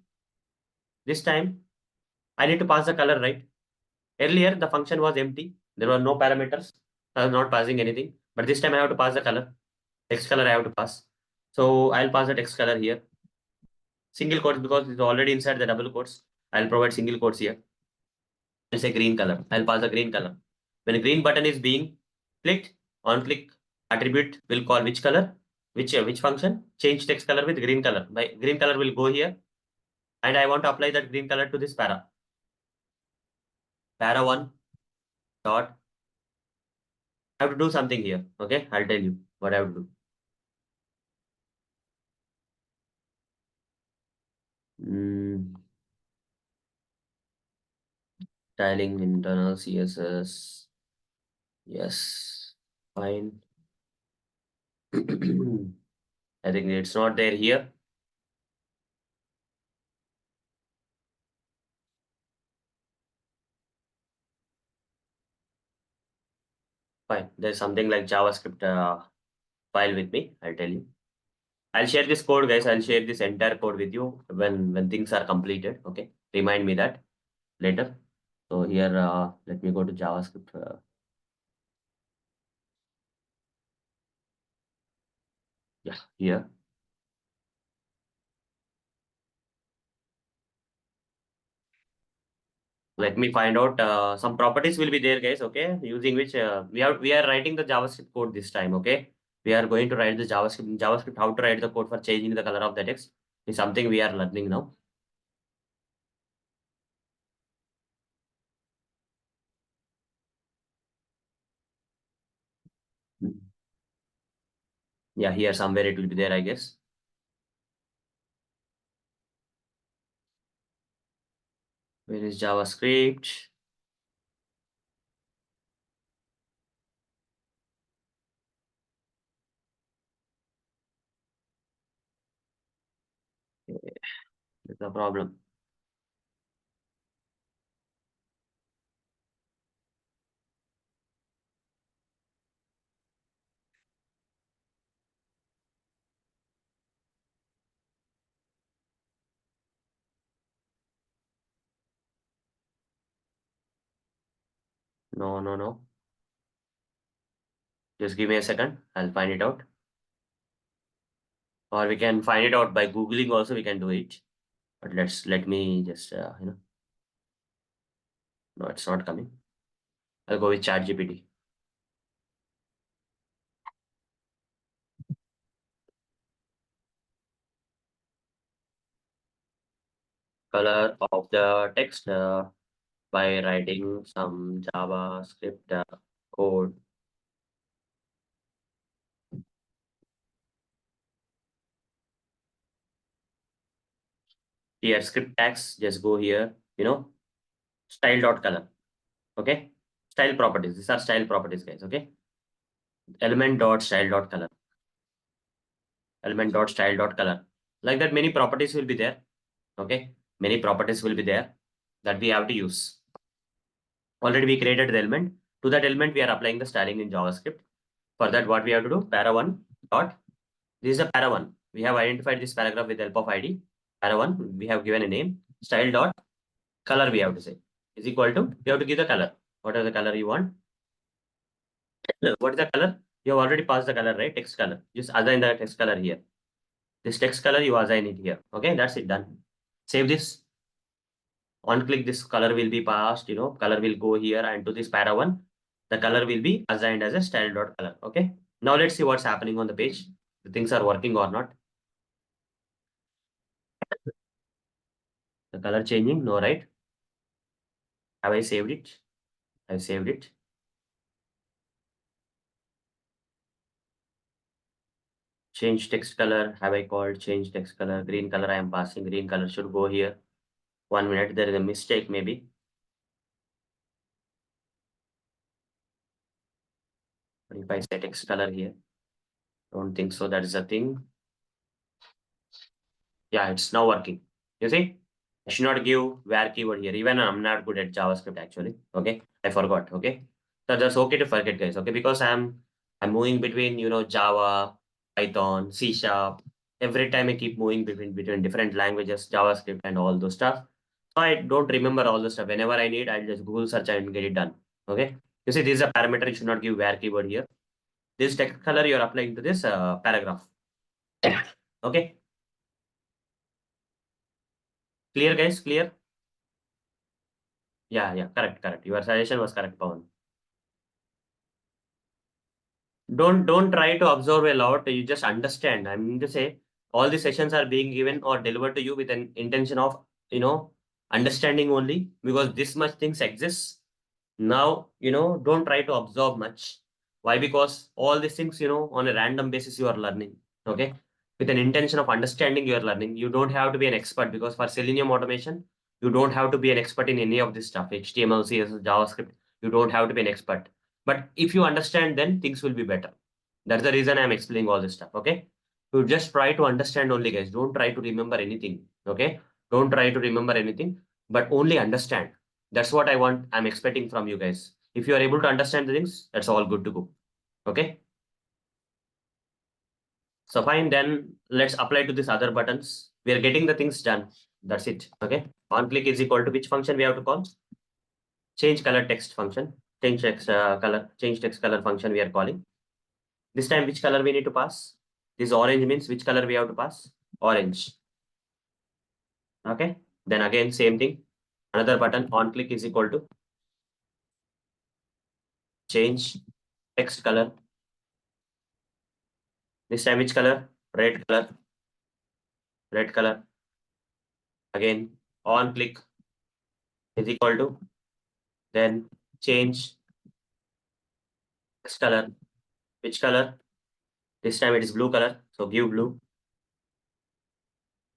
I need to pass the color, right? Earlier the function was empty. There were no parameters. I was not passing anything. But this time I have to pass the color. Text color I have to pass. So I'll pass the text color here. Single quotes because it's already inside the double quotes. I'll provide single quotes here. I'll say green color. I'll pass the green color. When a green button is being clicked, on click attribute will call which color? Which function? Change text color with green color. My green color will go here. And I want to apply that green color to this para. Para 1 dot. I have to do something here. Okay, I'll tell you what I have to do. Styling internal CSS. Yes, fine. I think it's not there here. Fine. There's something like JavaScript file with me. I'll tell you. I'll share this code, guys. I'll share this entire code with you when things are completed. Okay. Remind me that later. So here, let me go to JavaScript. Yeah, here. Let me find out some properties will be there, guys. Okay, using which we are writing the JavaScript code this time. Okay, we are going to write the JavaScript. How to write the code for changing the color of the text is something we are learning now. Yeah, here somewhere it will be there, I guess. Where is JavaScript? the problem? No, no, no. Just give me a second. I'll find it out. Or we can find it out by Googling also, we can do it. But let me just, no, it's not coming. I'll go with ChatGPT. Color of the text by writing some JavaScript code. Here, script tags, just go here, style dot color. Okay. Style properties. These are style properties, guys. Okay. Element dot style dot color. Element dot style dot color. Like that, many properties will be there. Okay. Many properties will be there that we have to use. Already we created the element. To that element, we are applying the styling in JavaScript. For that, what we have to do? Para1 dot. This is a para1. We have identified this paragraph with help of ID. Para1, we have given a name. Style dot color, we have to say, is equal to, you have to give the color. Whatever the color you want. What is the color? You have already passed the color, right? Text color. Just assign the text color here. This text color, you assign it here. Okay, that's it, done. Save this. On click, this color will be passed, color will go here, and to this para1, the color will be assigned as a style dot color. Okay. Now let's see what's happening on the page. The things are working or not. The color changing? No, right? Have I saved it? I've saved it. Change text color. Have I called change text color? Green color I am passing. Green color should go here. 1 minute. There is a mistake maybe. But if I say text color here, don't think so. That is a thing. Yeah, it's now working. You see? I should not give where keyword here. Even I'm not good at JavaScript actually. Okay. I forgot. Okay. So that's okay to forget, guys. Okay. Because I'm moving between, Java, Python, C Sharp. Every time I keep moving between different languages, JavaScript and all those stuff. So I don't remember all the stuff. Whenever I need, I'll just Google search and get it done. Okay. You see, this is a parameter. You should not give where keyword here. This text color you're applying to this paragraph. Okay. Clear, guys? Clear? Yeah, yeah, correct. Your suggestion was correct, Pawan. Don't try to observe a lot. You just understand. I mean to say, all the sessions are being given or delivered to you with an intention of understanding only, because this much things exist. Now, don't try to absorb much. Why? Because all these things, on a random basis, you are learning. Okay. With an intention of understanding, you are learning. You don't have to be an expert, because for Selenium automation, you don't have to be an expert in any of this stuff. HTML, CSS, JavaScript. You don't have to be an expert. But if you understand, then things will be better. That's the reason I'm explaining all this stuff. Okay. You just try to understand only, guys. Don't try to remember anything. Okay. Don't try to remember anything, but only understand. That's what I'm expecting from you guys. If you are able to understand the things, that's all good to go. Okay. So fine, then let's apply to these other buttons. We are getting the things done. That's it. Okay. On click is equal to which function we have to call? Change color text function. Change text color function we are calling. This time, which color we need to pass? This orange means which color we have to pass? Orange. Okay. Then again, same thing. Another button on click is equal to change text color. This time, which color? Red color. Red color. Again, on click is equal to, then change text color. Which color? This time it is blue color. So give blue.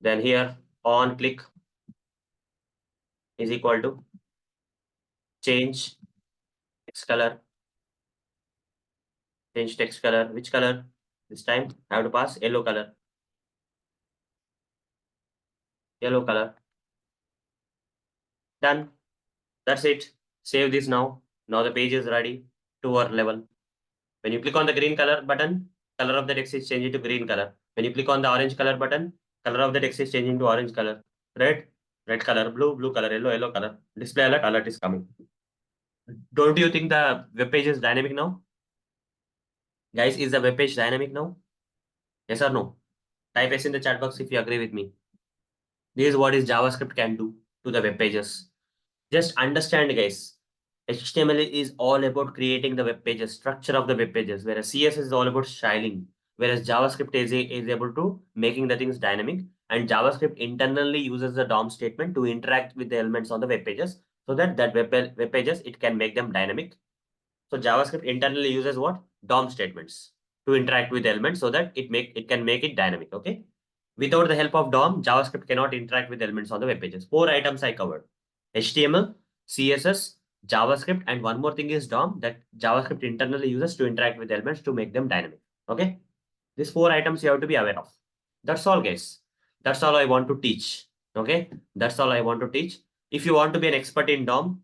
Then here, on click is equal to change text color. Change text color. Which color? This time I have to pass yellow color. yellow color. Done. That's it. Save this now. Now the page is ready to our level. When you click on the green color button, color of the text is changing to green color. When you click on the orange color button, color of the text is changing to orange color. Red, red color, blue color, yellow color. Display alert is coming. Don't you think the web page is dynamic now? Guys, is the web page dynamic now? Yes or no? Type yes in the chat box if you agree with me. This is what is JavaScript can do to the web pages. Just understand, guys. HTML is all about creating the web pages, structure of the web pages, whereas CSS is all about styling, whereas JavaScript is able to making the things dynamic. And JavaScript internally uses the DOM statement to interact with the elements on the web pages, so that web pages it can make them dynamic. So JavaScript internally uses what? DOM statements to interact with elements so that it can make it dynamic. Okay. Without the help of DOM, JavaScript cannot interact with elements on the web pages. 4 items I covered: HTML, CSS, JavaScript, and one more thing is DOM that JavaScript internally uses to interact with elements to make them dynamic. Okay. These 4 items you have to be aware of. That's all, guys. That's all I want to teach. Okay. That's all I want to teach. If you want to be an expert in DOM,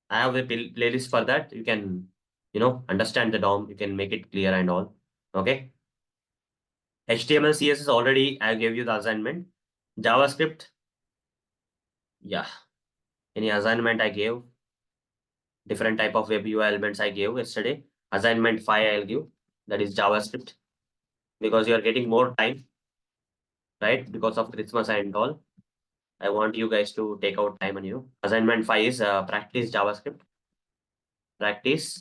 I have a playlist for that. You can, understand the DOM. You can make it clear and all. Okay. HTML, CSS already I gave you the assignment. JavaScript, yeah. Any assignment I gave, different type of web UI elements I gave yesterday. Assignment 5 I'll give. That is JavaScript. Because you are getting more time, right? Because of Christmas and all. I want you guys to take out time and Assignment 5 is practice JavaScript. Practice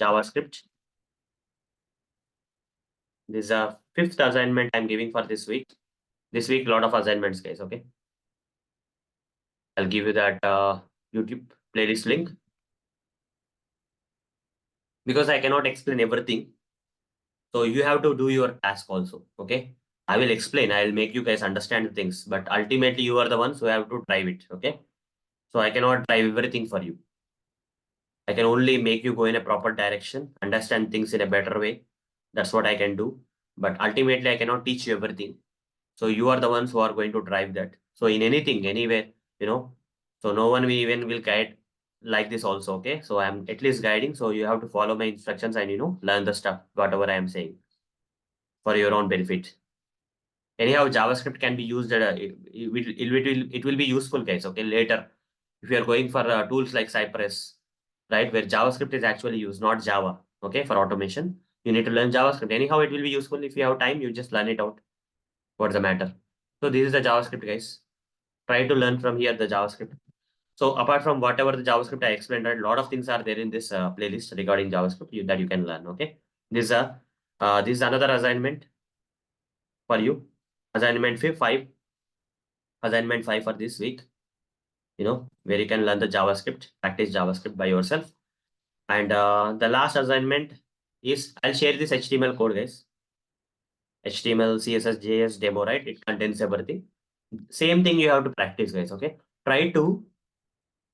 JavaScript. This is a fifth assignment I'm giving for this week. This week, lot of assignments, guys. Okay. I'll give you that YouTube playlist link because I cannot explain everything. So you have to do your task also. Okay. I will explain. I will make you guys understand things, but ultimately you are the ones who have to drive it. Okay. So I cannot drive everything for you. I can only make you go in a proper direction, understand things in a better way. That's what I can do. But ultimately, I cannot teach you everything. So you are the ones who are going to drive that. So in anything, anywhere, so no one will even will guide like this also. Okay. So I'm at least guiding. So you have to follow my instructions and learn the stuff, whatever I am saying for your own benefit. Anyhow, JavaScript can be used it will be useful, guys. Okay. Later, if you are going for tools like Cypress, right, where JavaScript is actually used, not Java. Okay. For automation, you need to learn JavaScript. Anyhow, it will be useful. If you have time, you just learn it out. What's the matter? So this is the JavaScript, guys. Try to learn from here the JavaScript. So apart from whatever the JavaScript I explained, right, a lot of things are there in this playlist regarding JavaScript that you can learn. Okay. This is another assignment for you. Assignment 5. Assignment 5 for this week. Where you can learn the JavaScript, practice JavaScript by yourself. And the last assignment is I'll share this HTML code, guys. HTML, CSS, JS demo, right? It contains everything. Same thing you have to practice, guys. Okay. Try to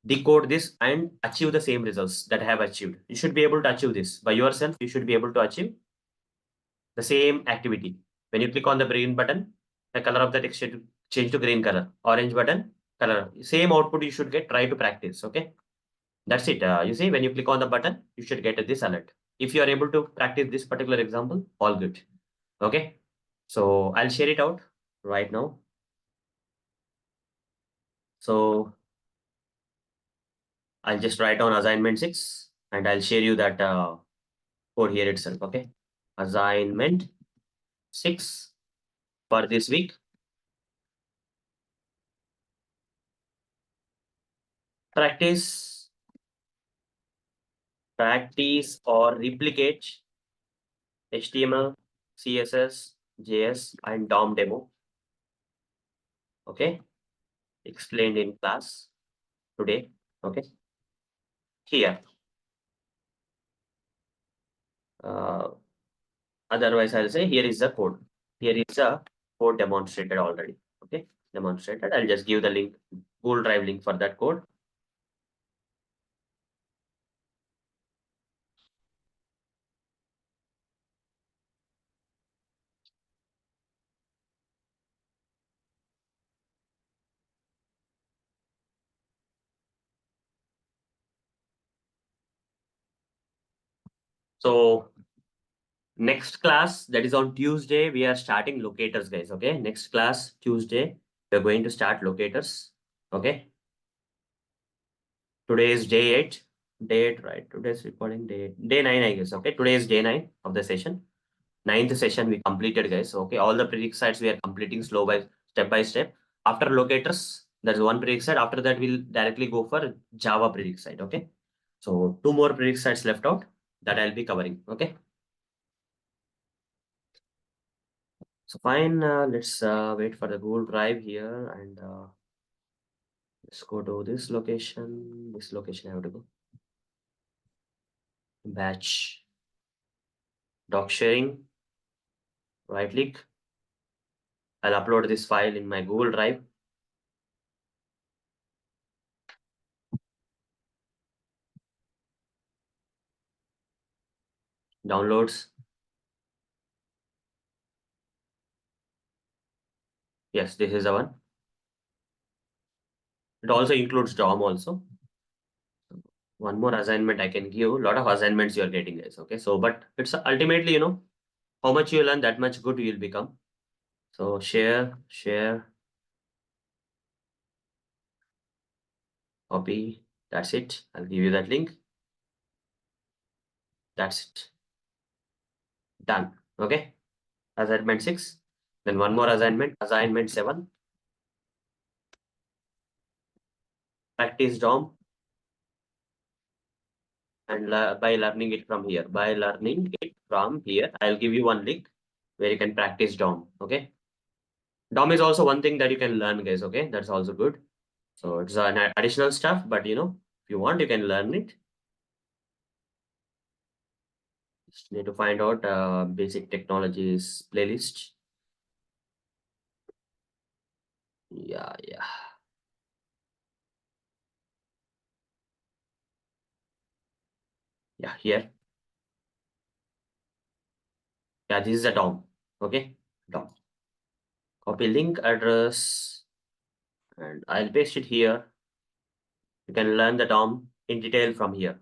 decode this and achieve the same results that I have achieved. You should be able to achieve this by yourself. You should be able to achieve the same activity. When you click on the green button, the color of the text should change to green color. Orange button, color. Same output you should get. Try to practice. Okay. That's it. You see, when you click on the button, you should get this alert. If you are able to practice this particular example, all good. Okay. So I'll share it out right now. So I'll just write on assignment 6 and I'll share you that code here itself. Okay. Assignment 6 for this week. Practice or replicate HTML, CSS, JS, and DOM demo. Okay. Explained in class today. Okay. Here. Otherwise, I'll say here is the code. Here is the code demonstrated already. Okay. Demonstrated. I'll just give the link, Google Drive link for that code. So next class, that is on Tuesday, we are starting locators, guys. Okay, next class Tuesday, we are going to start locators. Okay, today is day 8. Day 8, right? Today's recording day 8. Day 9, I guess. Okay, today is day 9 of the session. Ninth session we completed, guys. Okay, all the prerequisites we are completing slow by step. After locators, there's one prerequisite. After that, we'll directly go for Java prerequisite. Okay, so two more prerequisites left out that I'll be covering. Okay, so fine. Let's wait for the Google Drive here, and let's go to this location. This location I have to go. Batch doc sharing. Right click. I'll upload this file in my Google Drive. Downloads. Yes, this is the one. It also includes DOM also. One more assignment I can give. A lot of assignments you're getting, guys. Okay, so but it's ultimately, how much you learn, that much good you'll become. So share, copy. That's it. I'll give you that link. That's it. Done. Okay. Assignment 6. Then one more assignment 7. Practice DOM and by learning it from here. By learning it from here, I'll give you one link where you can practice DOM. Okay. DOM is also one thing that you can learn, guys. Okay, that's also good. So it's an additional stuff, but if you want, you can learn it. Just need to find out basic technologies playlist. Yeah. Yeah, here. Yeah, this is a DOM. Okay, DOM. Copy link address, and I'll paste it here. You can learn the DOM in detail from here.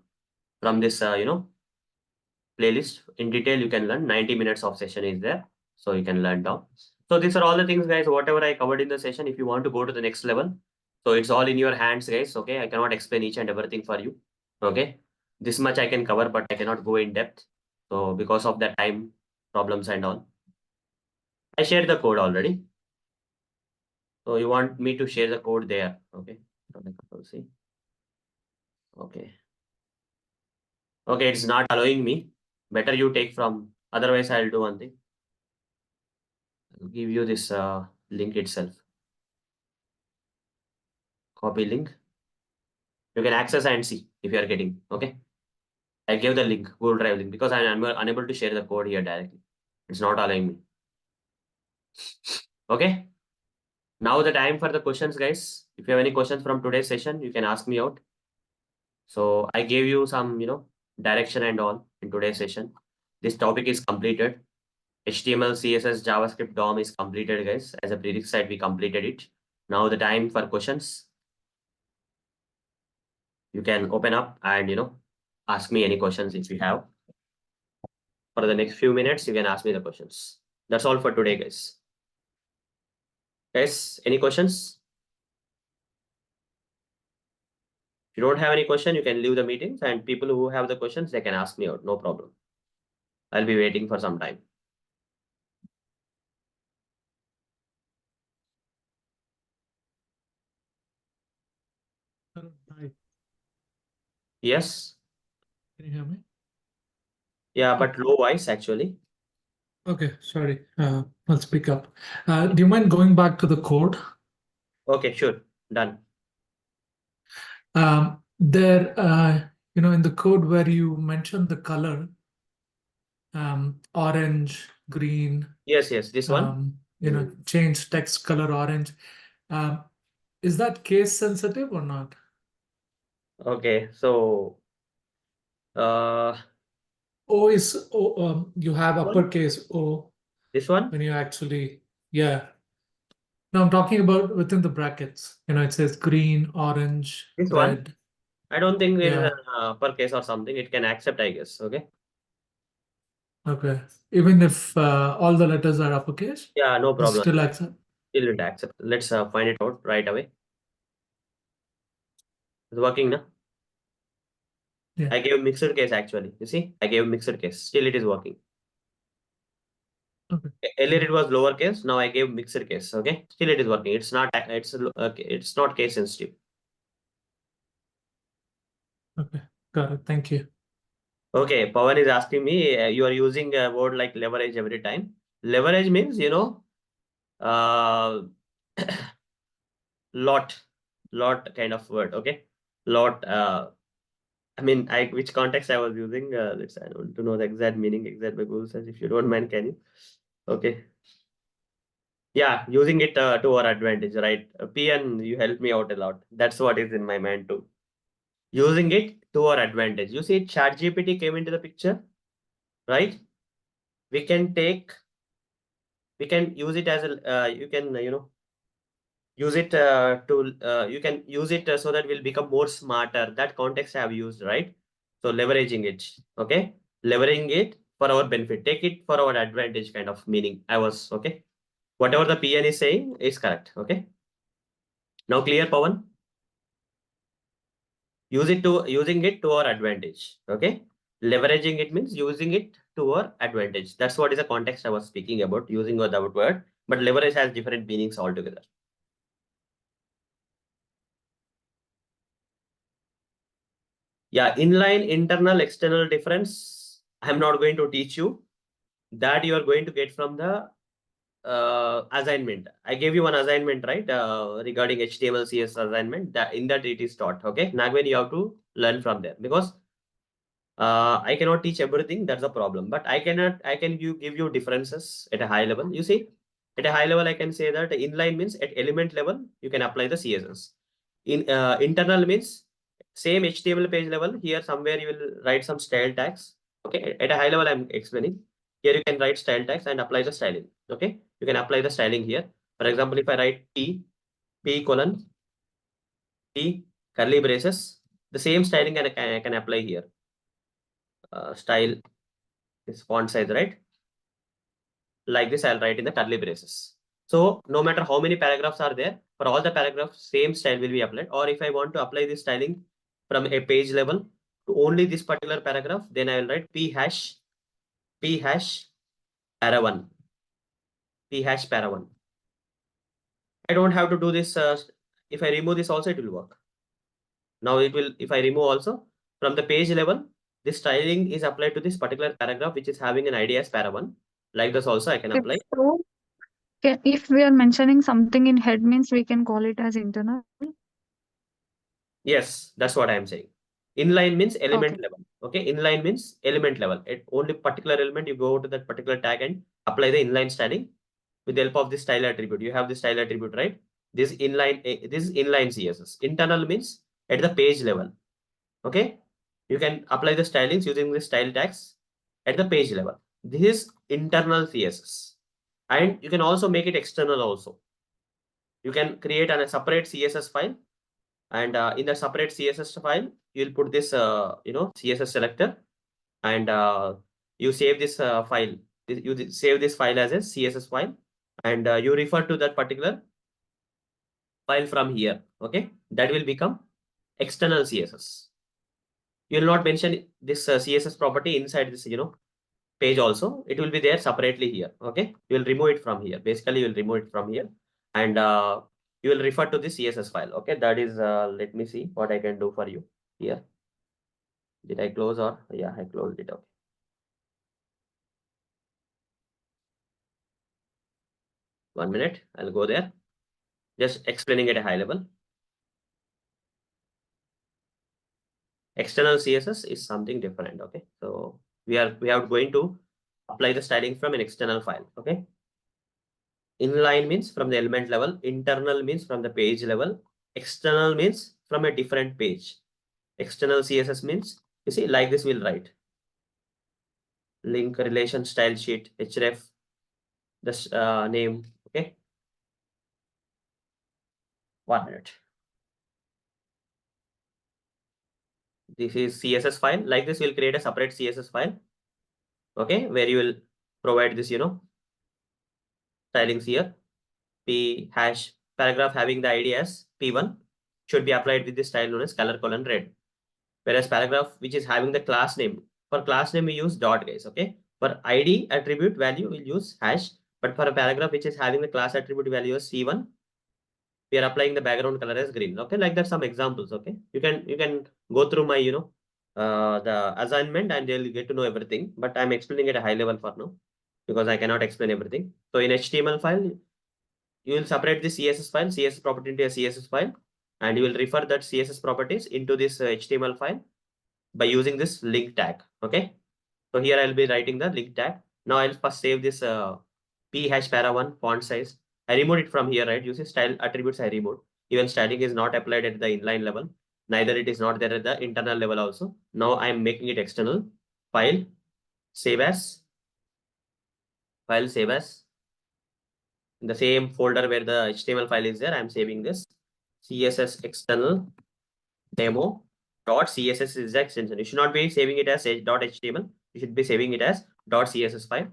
From this, playlist in detail, you can learn. 90 minutes of session is there, so you can learn DOM. So these are all the things, guys, whatever I covered in the session. If you want to go to the next level, so it's all in your hands, guys. Okay, I cannot explain each and everything for you. Okay, this much I can cover, but I cannot go in depth. So because of the time problems and all, I shared the code already. So you want me to share the code there? Okay, see. Okay, it's not allowing me. Better you take from. Otherwise, I'll do one thing. I'll give you this link itself. Copy link. You can access and see if you are getting. Okay. I gave the link, Google Drive link, because I'm unable to share the code here directly. It's not allowing me. Okay. Now the time for the questions, guys. If you have any questions from today's session, you can ask me out. So I gave you some, direction and all in today's session. This topic is completed. HTML, CSS, JavaScript, DOM is completed, guys. As a prerequisite, we completed it. Now the time for questions. You can open up and, ask me any questions if you have. For the next few minutes, you can ask me the questions. That's all for today, guys. Guys, any questions? If you don't have any question, you can leave the meetings, and people who have the questions, they can ask me out. No problem. I'll be waiting for some time. Hi. Yes. Can you hear me? Yeah, but low voice actually. Okay, sorry. I'll speak up. Do you mind going back to the code? Okay, sure. Done. There, in the code where you mentioned the color, orange, green, Yes, this one. change text color orange. Is that case sensitive or not? Okay, so O is you have this one. uppercase O This one. when you actually, yeah. No, I'm talking about within the brackets. It says green, orange, This one. red. I don't think there is Yeah. an uppercase or something. It can accept, I guess. Okay. Okay. Even if all the letters are uppercase, Yeah, no it's problem. still accept. Still it accept. Let's find it out right away. It's working now. Yeah. I gave mixed case actually. You see, I gave mixed case. Still it is working. Okay. Earlier it was lower case. Now I gave mixed case. Okay, still it is working. It's not. It's not case sensitive. Okay. Got it. Thank you. Okay, Pawan is asking me. You are using a word like leverage every time. Leverage means uh, lot kind of word. Okay, lot. I mean, which context I was using. Let's. I want to know the exact meaning. Exact Google says, if you don't mind, can you? Okay. Yeah, using it to our advantage, right? PN, you helped me out a lot. That's what is in my mind too. Using it to our advantage. You see, ChatGPT came into the picture, right? We can use it as a, you can, use it you can use it so that we'll become more smarter. That context I have used, right? So leveraging it, okay? Leveraging it for our benefit. Take it for our advantage kind of meaning. Okay? Whatever the PN is saying is correct, okay? Now clear, Pawan? Using it to our advantage, okay? Leveraging it means using it to our advantage. That's what is the context I was speaking about, using that word. But leverage has different meanings altogether. Yeah, inline, internal, external difference. I'm not going to teach you. That you are going to get from the assignment. I gave you one assignment, right? Regarding HTML, CS assignment. That in that it is taught. Okay, Nagwen, you have to learn from there because I cannot teach everything. That's the problem. But I can give you differences at a high level. You see, at a high level, I can say that inline means at element level, you can apply the CSS. Internal means same HTML page level. Here somewhere you will write some style tags. Okay, at a high level, I'm explaining. Here you can write style tags and apply the styling. Okay, you can apply the styling here. For example, if I write P colon P curly braces, the same styling I can apply here. Style is font size, right? Like this, I'll write in the curly braces. So no matter how many paragraphs are there, for all the paragraphs, same style will be applied. Or if I want to apply this styling from a page level to only this particular paragraph, then I will write P hash para one, P hash para one. I don't have to do this. If I remove this also, it will work. Now it will, if I remove also from the page level, this styling is applied to this particular paragraph, which is having an ID as para one. Like this also I can If apply. so, if we are mentioning something in head means we can call it as internal. Yes, that's what I am saying. Inline means element Okay. level. Okay, inline means element level. It only particular element, you go to that particular tag and apply the inline styling with the help of this style attribute. You have this style attribute, right? This this is inline CSS. Internal means at the page level. Okay, you can apply the stylings using the style tags at the page level. This is internal CSS, and you can also make it external also. You can create a separate CSS file, and in the separate CSS file, you'll put this, CSS selector, and you save this file. You save this file as a CSS file, and you refer to that particular file from here. Okay, that will become external CSS. You will not mention this CSS property inside this, page also. It will be there separately here. Okay, you will remove it from here. Basically, you will remove it from here, and you will refer to this CSS file. Okay, that is, let me see what I can do for you here. Did I close or? Yeah, I closed it. Okay. 1 minute, I'll go there. Just explaining at a high level. External CSS is something different. Okay, so we are going to apply the styling from an external file. Okay, inline means from the element level, internal means from the page level, external means from a different page. External CSS means, you see, like this we'll write link relation style sheet href, this name. Okay, 1 minute. This is CSS file. Like this, we'll create a separate CSS file. okay, where you will provide this, stylings here. P hash paragraph having the ID as P1 should be applied with the style known as color colon red. Whereas paragraph which is having the class name, for class name we use dot, guys, okay? For ID attribute value we'll use hash, but for a paragraph which is having the class attribute value as C1, we are applying the background color as green, okay? Like that, some examples, okay? You can go through my, the assignment and they'll get to know everything, but I'm explaining at a high level for now because I cannot explain everything. So in HTML file, you will separate the CSS file, CSS property into a CSS file, and you will refer that CSS properties into this HTML file by using this link tag, okay? So here I'll be writing the link tag. Now I'll first save this p hash para1 font size. I removed it from here, right? You see style attributes I removed. Even styling is not applied at the inline level. Neither it is not there at the internal level also. Now I'm making it external. File, save as, file, save as. In the same folder where the HTML file is there, I'm saving this CSS external demo dot CSS is the extension. You should not be saving it as dot HTML. You should be saving it as dot CSS file.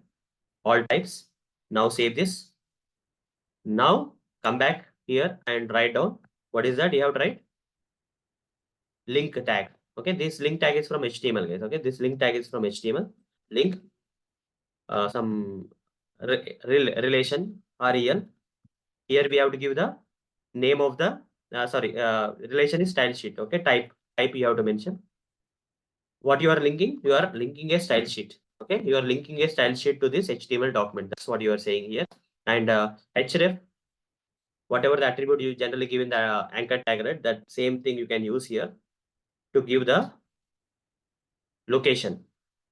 All types. Now save this. Now come back here and write down what is that you have to write link tag. Okay, this link tag is from HTML, guys. Okay, this link tag is from HTML. Link some relation rel. Here we have to give the name of the relation is style sheet. Okay, type you have to mention. What you are linking? You are linking a style sheet. Okay, you are linking a style sheet to this HTML document. That's what you are saying here. And href, whatever the attribute you generally give in the anchor tag, right? That same thing you can use here to give the location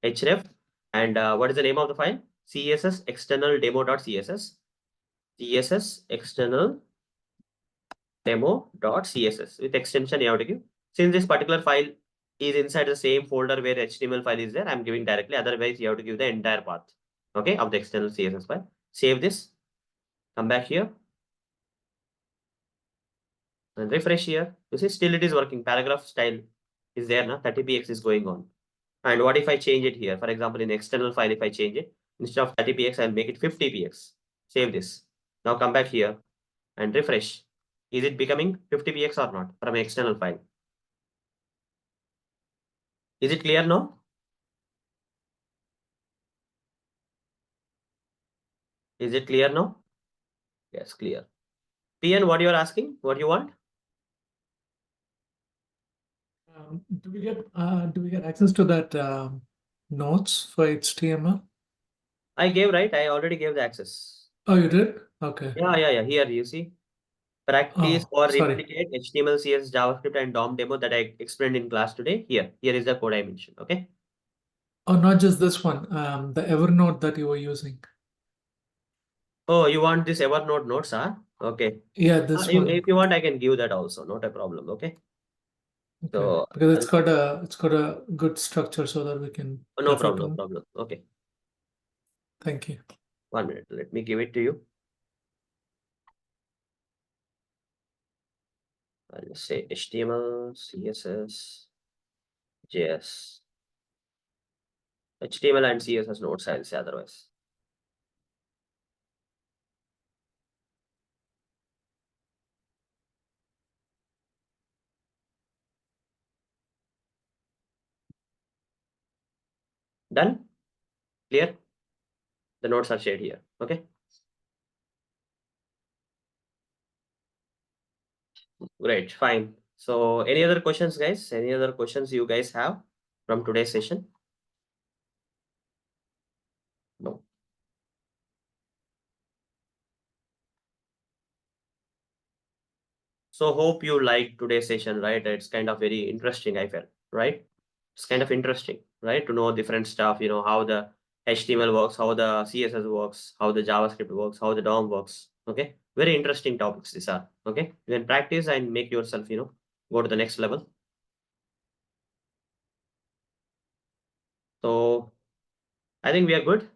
href. And what is the name of the file? CSS external demo.css. CSS external demo.css with extension you have to give. Since this particular file is inside the same folder where HTML file is there, I'm giving directly. Otherwise, you have to give the entire path, okay, of the external CSS file. Save this. Come back here and refresh here. You see, still it is working. Paragraph style is there now. 30px is going on. And what if I change it here? For example, in external file, if I change it, instead of 30px, I'll make it 50px. Save this. Now come back here and refresh. Is it becoming 50px or not from external file? Is it clear now? Is it clear now? Yes, clear. PN, what you are asking? What you want? Do we get access to that notes for HTML? I gave, right? I already gave the access. Oh, you did? Okay. Yeah. Here you see. Practice Oh, or sorry. replicate HTML, CSS, JavaScript, and DOM demo that I explained in class today. Here is the code I mentioned. Okay. Oh, not just this one. The Evernote that you were using. Oh, you want this Evernote notes, huh? Okay. Yeah, this one. If you want, I can give that also. Not a problem. Okay. Okay. So Because it's got a good structure so that we can no refer problem. to No it. problem. Okay. Thank you. 1 minute. Let me give it to you. I'll just say HTML, CSS, JS. HTML and CSS nodes, I'll say otherwise. Done? Clear? The nodes are shared here. Okay. Great. Fine. So any other questions, guys? Any other questions you guys have from today's session? No. So hope you liked today's session, right? It's kind of very interesting, I felt, right? It's kind of interesting, right? To know different stuff, how the HTML works, how the CSS works, how the JavaScript works, how the DOM works. Okay. Very interesting topics these are. Okay. You can practice and make yourself, go to the next level. So I think we are good.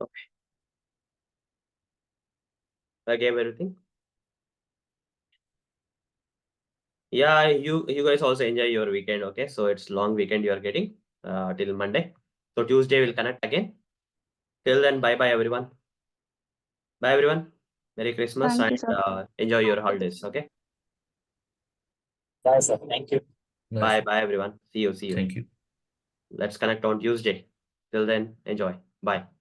Okay. I gave everything. Yeah, you guys also enjoy your weekend. Okay, so it's long weekend you are getting till Monday. So Tuesday we'll connect again. Till then, bye bye everyone. Bye everyone. Merry Christmas Thank you, and sir. enjoy your holidays. Okay. Bye, sir. Thank you. Bye bye everyone. See you. Thank you. Let's connect on Tuesday. Till then, enjoy. Bye.